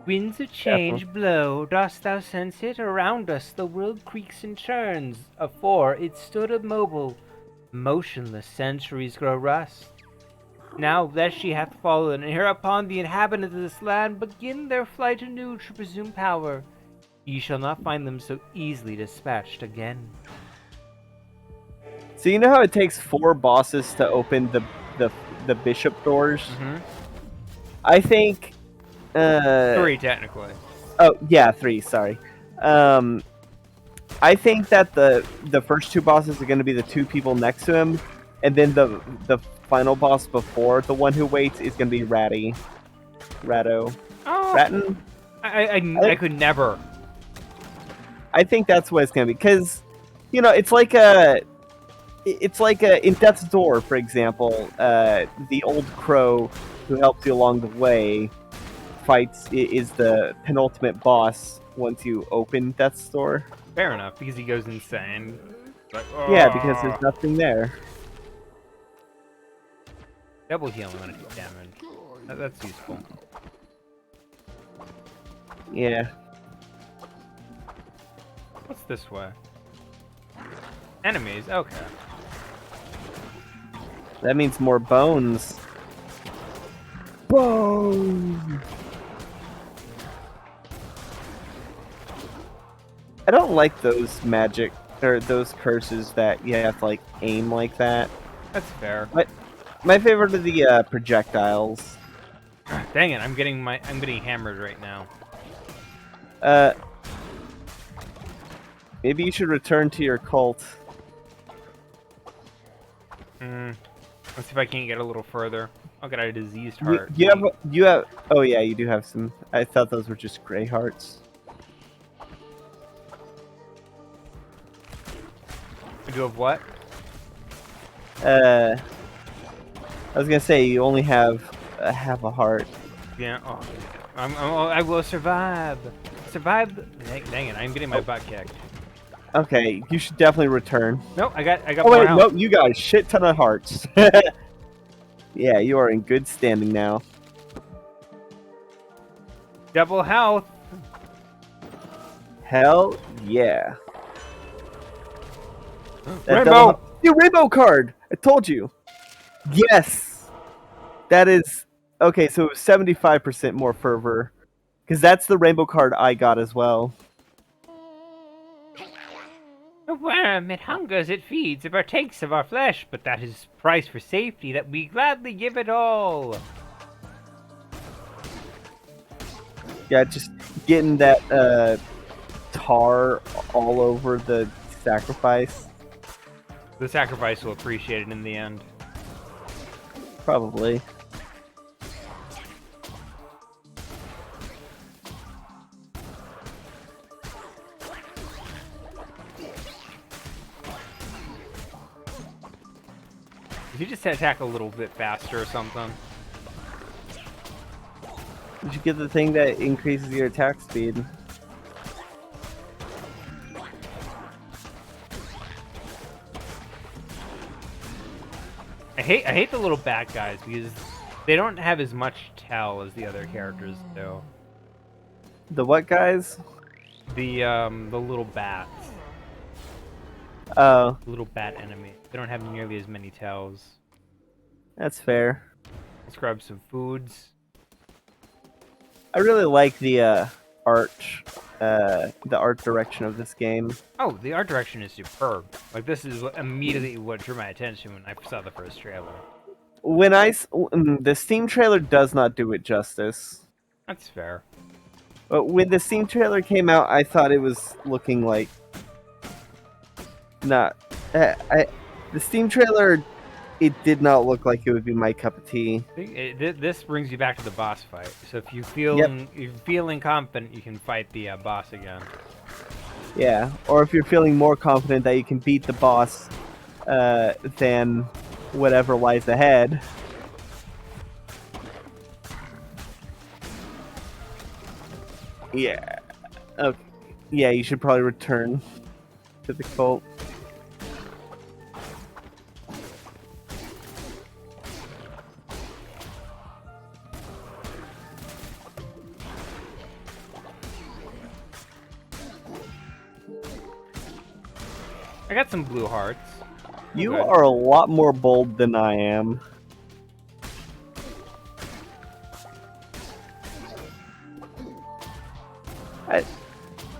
Winds of change blow, dost thou sense it? Around us the world creaks and churns. Afore it stood immobile, motionless centuries grow rust. Now that she hath fallen, and hereupon the inhabitants of this land begin their flight anew to presume power, ye shall not find them so easily dispatched again. So you know how it takes 4 bosses to open the bishop doors? I think 3 technically. Oh yeah, 3. Sorry. I think that the first 2 bosses are going to be the 2 people next to him, and then the final boss before the one who waits is going to be Ratty. Ratto. Oh, Ratton? I could never. I think that's what it's going to be, because you know it's like in Death's Door, for example, the old crow who helps you along the way is the penultimate boss once you open Death's Door. Fair enough, because he goes insane. Like, Yeah, because there's nothing there. Double healing when I take damage. That's useful. Yeah. What's this way? Enemies, okay. That means more bones. Bones! I don't like those magic, or those curses that you have to like aim like that. That's fair. My favorite are the projectiles. Dang it, I'm getting hammered right now. Maybe you should return to your cult. Let's see if I can get a little further. I'll get a diseased You, heart. you have. Oh yeah, you do have some. I thought those were just gray hearts. I do have what? I was gonna say you only have half a heart. Yeah. Oh, I will survive. Survive. Dang it! I'm getting my butt kicked. Okay, you should definitely return. Nope. I got Oh more wait, health. no, you got a shit ton of hearts. Yeah, you are in good standing now. Double health. Hell yeah. That Rainbow. Your rainbow card! I told you. Yes. That is okay, so it was 75% more fervor. Because that's the rainbow card I got as well. A worm, it hungers, it feeds, it partakes of our flesh, but that is price for safety that we gladly give it all. Yeah, just getting that tar all over the sacrifice. The sacrifice will appreciate it in the end. Probably. If you just attack a little bit faster or something. You should get the thing that increases your attack speed. I hate the little bat guys because they don't have as much tell as the other characters do. The what guys? The little bats. Oh, Little bat enemy. They don't have nearly as many tells. that's fair. Let's grab some foods. I really like the art direction of this game. Oh, the art direction is superb. Like, this is immediately what drew my attention when I saw the first trailer. When the Steam trailer does not do it justice. That's fair. But when the Steam trailer came out, I thought it was looking like not. The Steam trailer, it did not look like it would be my cup of tea. This brings you back to the boss fight. So if you feel you're feeling confident, you can fight the boss again. Yeah, or if you're feeling more confident that you can beat the boss than whatever lies ahead. Yeah. Okay. Yeah, you should probably return to the cult. I got some blue hearts. You Okay. are a lot more bold than I am.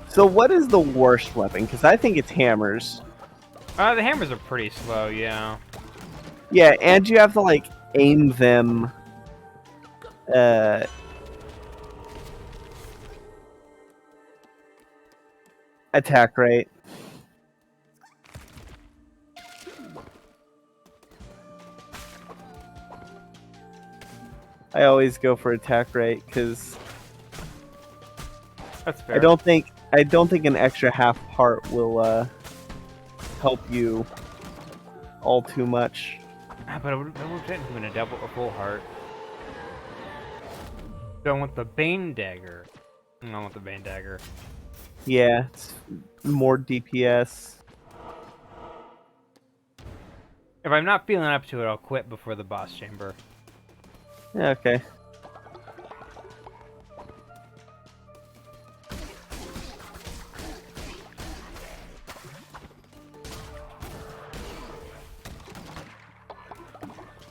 So what is the worst weapon? Because I think it's hammers. The hammers are pretty slow, yeah. Yeah, and you have to like aim them. Attack rate. I always go for attack rate because That's fair. I don't think an extra half heart will help you all too much. But I would doing a full heart. So I want the Bane Dagger. I want the Bane Dagger. Yeah, it's more DPS. If I'm not feeling up to it, I'll quit before the boss chamber. Yeah, okay.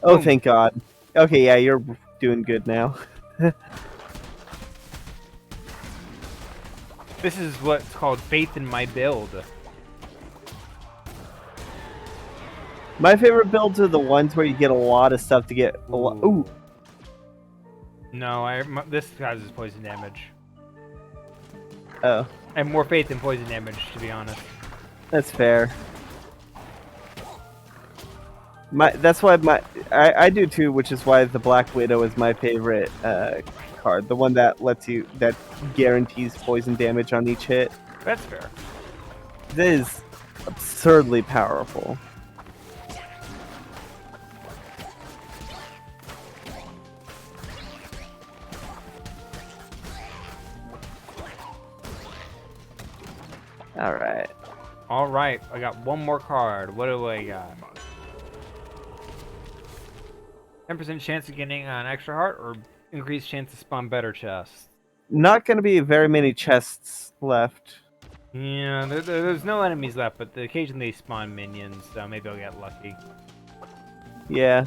Oh, Boom. thank God. Okay, yeah, you're doing good now. This is what's called faith in my build. My favorite builds are the ones where you get a lot of stuff to get a lot. Ooh, No, this causes poison damage. oh, I have more faith in poison damage, to be honest. that's fair. That's why I do too, which is why the Black Widow is my favorite card. The one that that guarantees poison damage on each hit. That's fair. This is absurdly powerful. All right. All right, I got one more card. What do I got? 10% chance of getting an extra heart, or increased chance to spawn better chests. Not going to be very many chests left. Yeah, there's no enemies left, but occasionally they spawn minions, so maybe I'll get lucky. Yeah.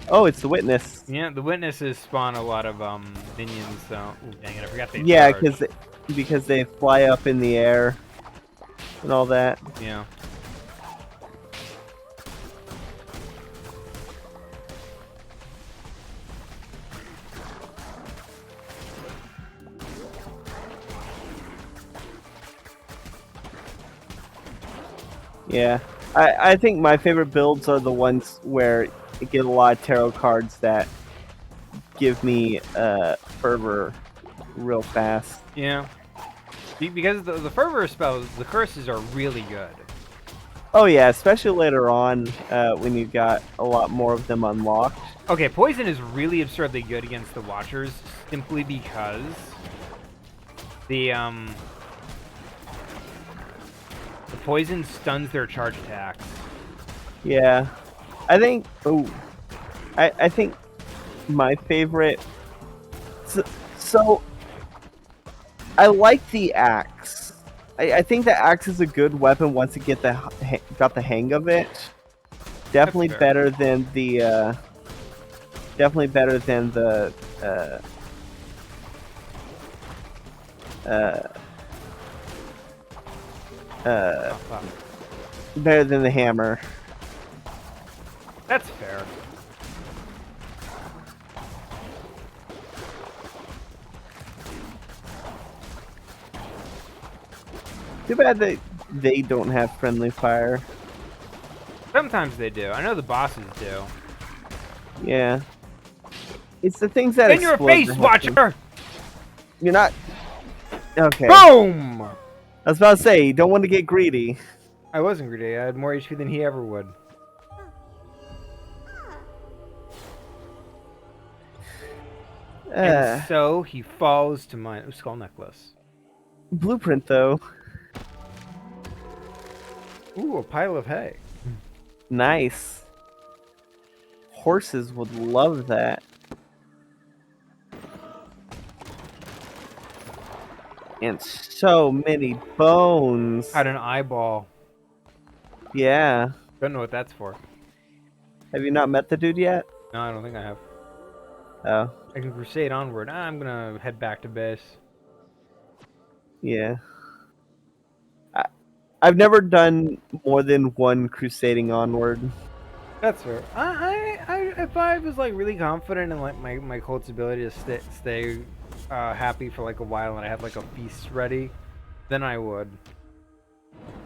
Oh, it's the witness. Yeah, the witnesses spawn a lot of minions, so ooh, dang it, I forgot they Yeah, charge. because they fly up in the air and all that. Yeah. Yeah. I think my favorite builds are the ones where you get a lot of tarot cards that give me fervor real fast. Yeah. Because the fervor spells, the curses are really good. Oh yeah, especially later on when you've got a lot more of them unlocked. Okay, poison is really absurdly good against the Watchers, simply because the poison stuns their charge attacks. Yeah. I think I think my favorite so I like the axe. I think the axe is a good weapon once you get got the hang of it. Definitely fair. better than the definitely better than the Oh, fuck. better than the hammer. That's fair. Too bad that they don't have friendly fire. Sometimes they do. I know the bosses do. Yeah. It's the things that In your explode face, that have Watcher! You're not. Okay. Boom! I was about to say, you don't want to get greedy. I wasn't greedy. I had more HP than he ever would. And so he falls to my skull necklace. Blueprint, though. Ooh, a pile of hay. Nice. Horses would love that. And so many bones. Had an eyeball. Yeah. Don't know what that's for. Have you not met the dude yet? No, I don't think I have. Oh, I can crusade onward. I'm gonna head back to base. yeah. I've never done more than one crusading onward. That's fair. If I was like really confident in like my cult's ability to stay happy for like a while and I had like a feast ready, then I would.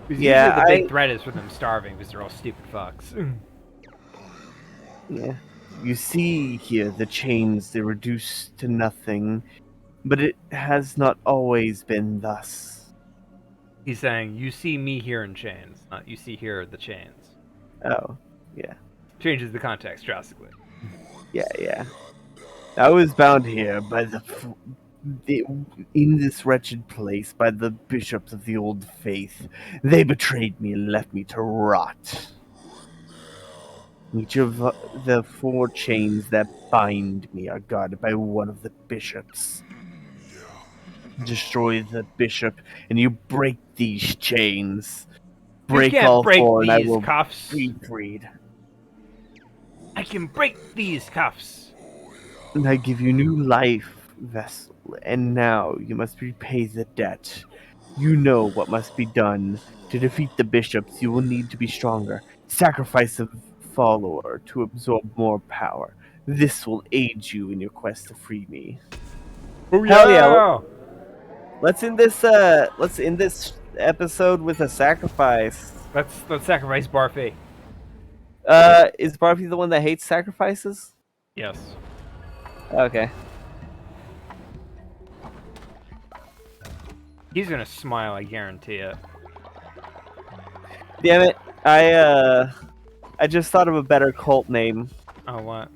Because Yeah, usually the big threat is for them starving because they're all stupid fucks. Yeah. You see here the chains, they reduce to nothing, but it has not always been thus. He's saying, you see me here in chains, not you see here the chains. Oh, yeah. Changes the context drastically. Yeah. I was bound here by in this wretched place by the bishops of the old faith. They betrayed me and left me to rot. Each of the 4 chains that bind me are guarded by one of the bishops. Destroy the bishop, and you break these chains. Break you can't all break 4, and I these will cuffs. be freed. I can break these cuffs. And I give you new life, vessel, and now you must repay the debt. You know what must be done. To defeat the bishops, you will need to be stronger. Sacrifice a follower to absorb more power. This will aid you in your quest to free me. Oh, Hell yeah. Let's end this episode with a sacrifice. Let's sacrifice Barfy. Is Barfy the one that hates sacrifices? Yes. Okay. He's gonna smile, I guarantee it. Damn it! I just thought of a better cult name. Oh, what?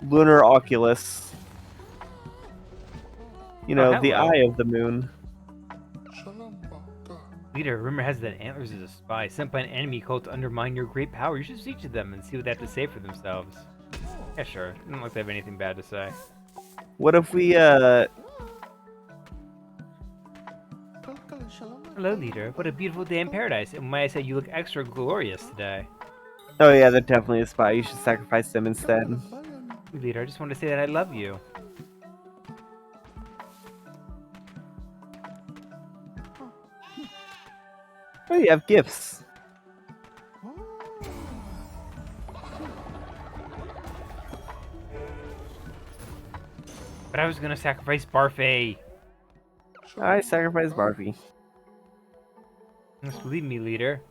Lunar Oculus. You know, the hello. eye of the moon. Leader, rumor has that Antlers is a spy sent by an enemy cult to undermine your great power. You should speak to them and see what they have to say for themselves. Yeah, sure. Don't look like they have anything bad to say. What if we, Hello, leader. What a beautiful day in paradise. And might I say you look extra glorious today. Oh yeah, they're definitely a spy. You should sacrifice them instead. Leader, I just want to say that I love you. Oh, you have gifts. But I was gonna sacrifice Barfay. I sacrifice Barfy. You must believe me, leader.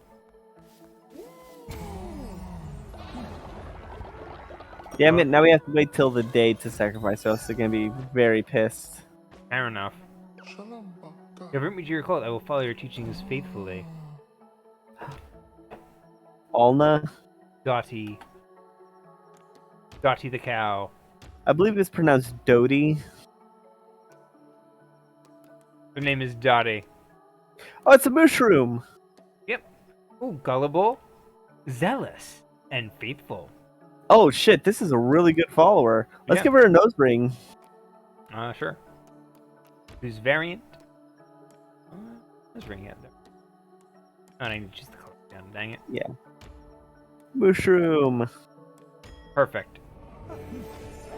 Damn it, now we have to wait till the day to sacrifice, or else they're gonna be very pissed. Fair enough. Convert me to your cult. I will follow your teachings faithfully. Alna? Dottie. Dottie the cow. I believe it's pronounced Dodie. Her name is Dottie. Oh, it's a mushroom! Yep. Ooh, gullible, zealous, and faithful. Oh shit, this is a really good follower. Let's Yeah. give her a nose ring. Sure. Who's variant? Let's bring it up there. Oh, I need to choose the color down. Dang it. Yeah. Mushroom. Perfect.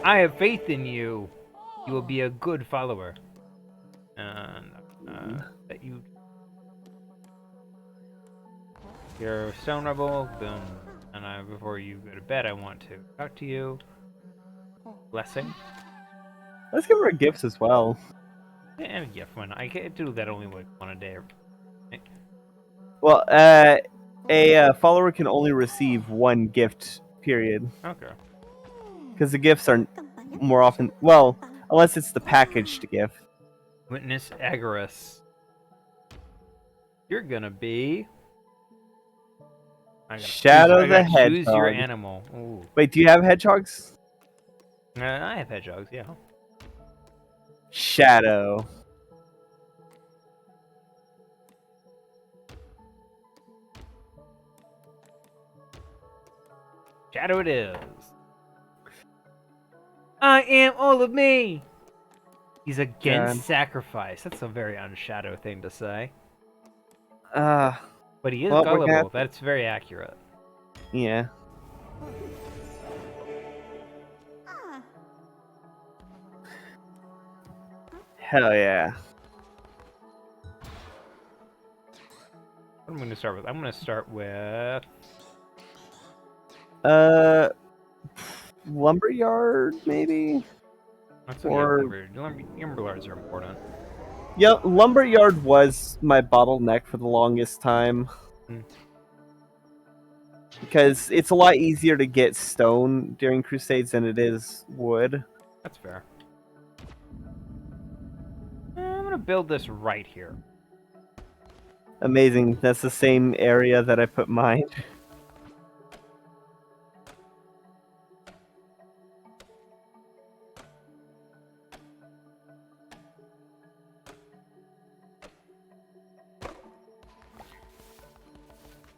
I have faith in you. You will be a good follower. And that you. You're a stone rebel. Boom. And before you go to bed, I want to talk to you. Blessing. Let's give her gifts as well. Yeah, and a gift. Why not? I can do that only like one a day. Well, a follower can only receive one gift, period. Okay. Because the gifts are more often, well, unless it's the packaged gift. Witness Agarus. You're gonna be. Shadow the Choose your Hedgehog. animal. Ooh. Wait, do you have hedgehogs? I have hedgehogs, yeah. Shadow. Shadow it is. I am all of me. He's against sacrifice. That's a very unshadow thing to say. But he is well, we're gullible. gonna That's very accurate. Yeah. Hell yeah. What am I going to start with? I'm going to start with... Lumberyard, maybe? Let's Or- Lumberyards are important. Yeah, Lumberyard was my bottleneck for the longest time. Hmm. Because it's a lot easier to get stone during Crusades than it is wood. That's fair. I'm going to build this right here. Amazing. That's the same area that I put mine.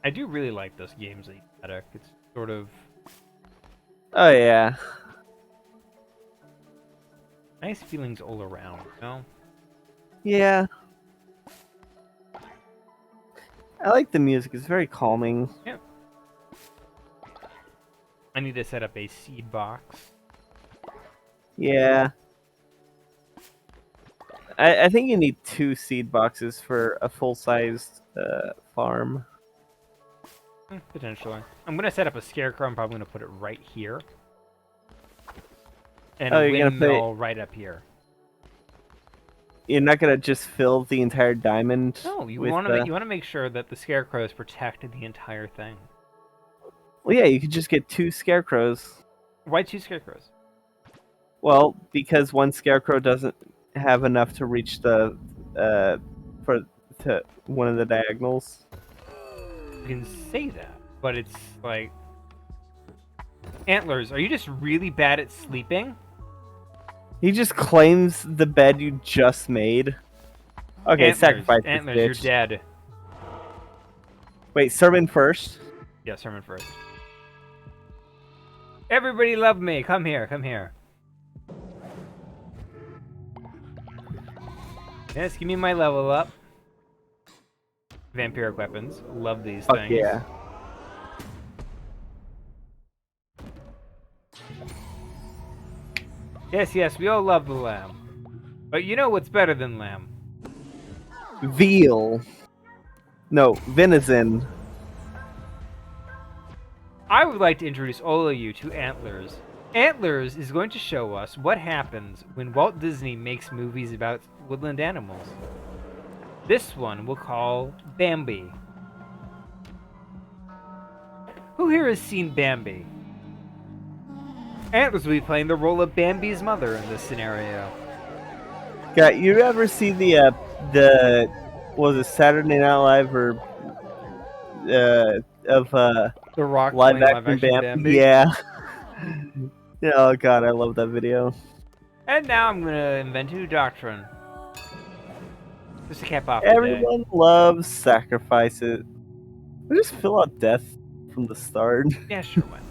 I do really like this game's aesthetic. It's sort of Oh yeah. nice feelings all around, you know? Yeah. I like the music. It's very calming. I need to set up a seed box. Yeah. I think you need 2 seed boxes for a full-sized farm. Potentially. I'm gonna set up a scarecrow. I'm probably gonna put it right here. And Oh, a you're gonna put it- windmill right up here. You're not gonna just fill the entire diamond. No, you with, want to make sure that the scarecrows protect the entire thing. Well, yeah, you could just get 2 scarecrows. Why 2 scarecrows? Well, because one scarecrow doesn't have enough to reach the to one of the diagonals. You can say that, but it's like Antlers. Are you just really bad at sleeping? He just claims the bed you just made. Okay, sacrifice this Antlers, bitch. you're dead. Wait, sermon first. Yeah, sermon first. Everybody love me. Come here. Come here. Yes, give me my level up. Vampiric weapons. Love these Fuck things. yeah. Yes, we all love the lamb. But you know what's better than lamb? Veal. No, venison. I would like to introduce all of you to Antlers. Antlers is going to show us what happens when Walt Disney makes movies about woodland animals. This one we'll call Bambi. Who here has seen Bambi? Antlers will be playing the role of Bambi's mother in this scenario. Yeah, you ever see the was it Saturday Night Live or of The Rock live playing action Bambi? Yeah. Oh god, I love that video. And now I'm gonna invent a new doctrine. Just to cap off the day. Everyone loves sacrifices. We just fill out death from the start. Yeah, sure, why not?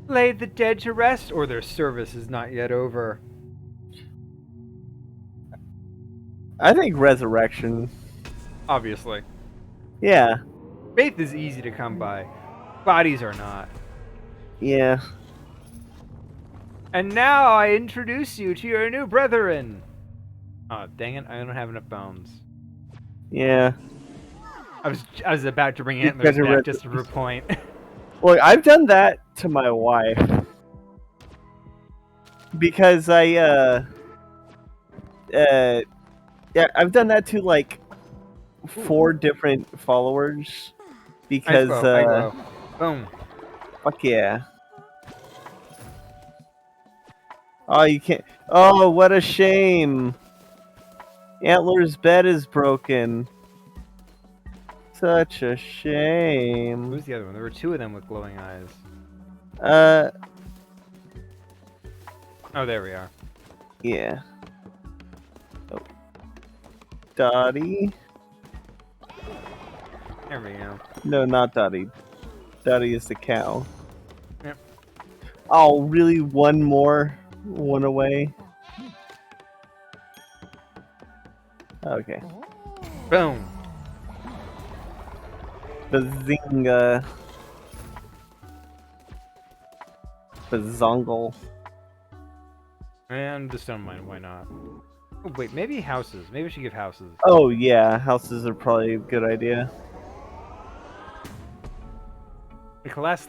Lay the dead to rest, or their service is not yet over. I think resurrection. Obviously. Yeah. Faith is easy to come by. Bodies are not. Yeah. And now I introduce you to your new brethren. Oh, dang it, I don't have enough bones. Yeah. I was about to bring You Antlers guys are back just for a point. Look, I've done that to my wife. Because yeah, I've done that to like 4 different followers. Because I grow. Boom. fuck yeah. Oh, you can't. Oh, what a shame. Antler's bed is broken. Such a shame. Who's the other one? There were 2 of them with glowing eyes. Oh, there we are. Yeah. Oh. Dottie. There we go. No, not Dottie. Dottie is the cow. Yep. Oh, really? One more? One away? Okay. Boom. Bazinga. Bazongle. And the stone mine, why not? Oh, wait, maybe houses. Maybe we should give houses. Oh, yeah. Houses are probably a good idea. They collapse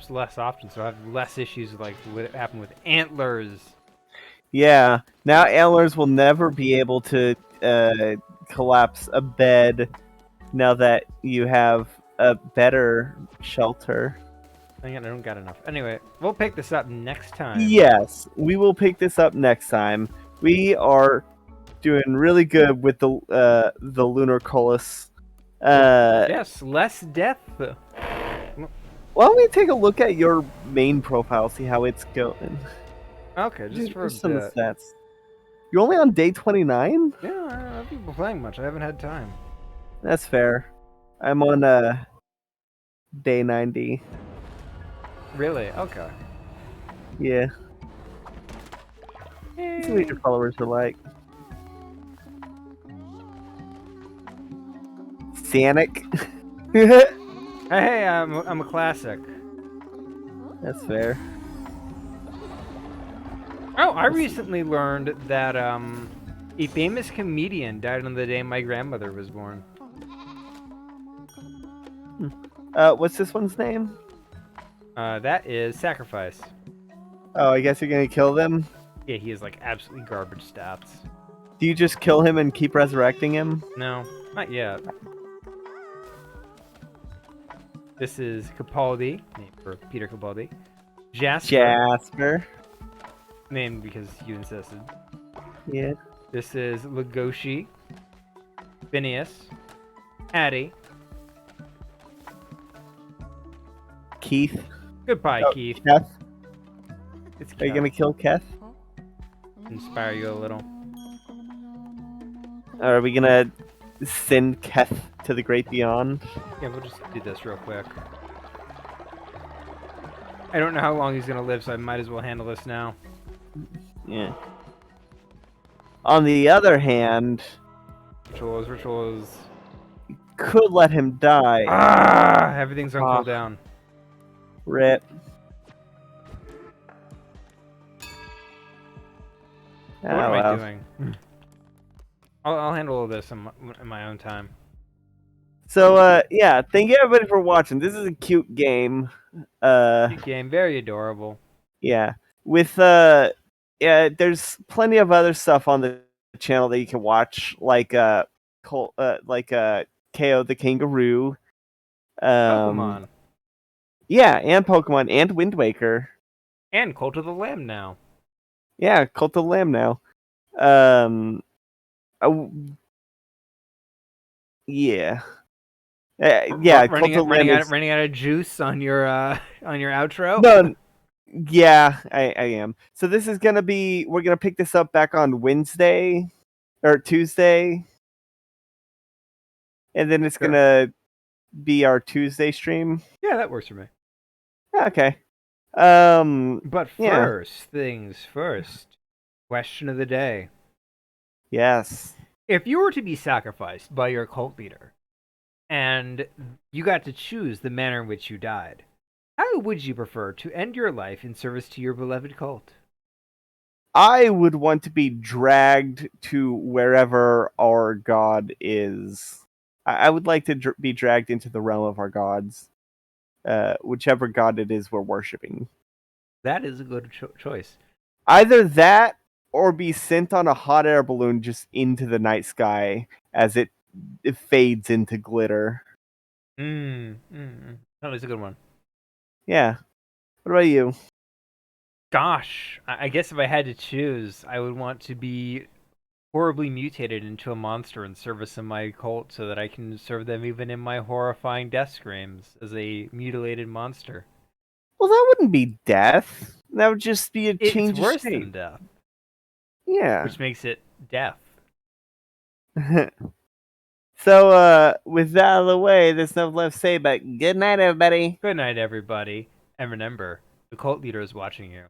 less often, so I have less issues like what happened with Antlers. Yeah. Now Antlers will never be able to collapse a bed now that you have a better shelter. Dang it, I don't got enough. Anyway, we'll pick this up next time. Yes, we will pick this up next time. We are doing really good with the lunar colossus. Yes, less death. Why don't we take a look at your main profile, see how it's going? Okay, just for a some bit. stats. You're only on day 29? Yeah, I haven't been playing much. I haven't had time. That's fair. I'm on day 90. Really? Okay. Yeah. See what your followers are like. Sanic. Hey, I'm a classic. That's fair. Oh, I recently learned that a famous comedian died on the day my grandmother was born. What's this one's name? That is Sacrifice. Oh, I guess you're gonna kill them? Yeah, he is like absolutely garbage stats. Do you just kill him and keep resurrecting him? No, not yet. This is Capaldi, named for Peter Capaldi. Jasper, Jasper. named because you insisted. Yeah. This is Legoshi, Phineas, Addie. Keith. Goodbye, Oh, Keith. Keth. It's Are you Keith. gonna kill Keth? Inspire you a little. Or are we gonna send Keth to the great beyond? Yeah, we'll just do this real quick. I don't know how long he's gonna live, so I might as well handle this now. Yeah. On the other hand, Rituals. could let him die. Ah! Everything's on Ah. cooldown. Rip. What am I well. doing? I'll handle all this in my own time. So, yeah, thank you everybody for watching. This is a cute game. Good game, very adorable. Yeah. With, yeah, there's plenty of other stuff on the channel that you can watch, like, KO the Kangaroo. Pokemon. Yeah, and Pokemon, and Wind Waker. And Cult of the Lamb now. Yeah, Cult of the Lamb now. Yeah. Yeah, Cult of the Lamb is... running out of juice on your outro. No, yeah, I am. So this is gonna be... We're gonna pick this up back on Wednesday or Tuesday, and then it's gonna be our Tuesday stream. Yeah, that works for me. Okay. But yeah. first things first. Question of the day. Yes. If you were to be sacrificed by your cult leader, and you got to choose the manner in which you died, how would you prefer to end your life in service to your beloved cult? I would want to be dragged to wherever our god is. I would like to be dragged into the realm of our gods, whichever god it is we're worshiping. That is a good choice. Either that, or be sent on a hot air balloon just into the night sky as it fades into glitter. That was a good one. Yeah. What about you? Gosh, I guess if I had to choose, I would want to be horribly mutated into a monster in service of my cult so that I can serve them even in my horrifying death screams as a mutilated monster. Well, that wouldn't be death. That would just be a change It's of worse state. than death. Yeah. Which makes it death. So, with that out of the way, there's nothing left to say, but good night, everybody. Good night, everybody. And remember, the cult leader is watching you.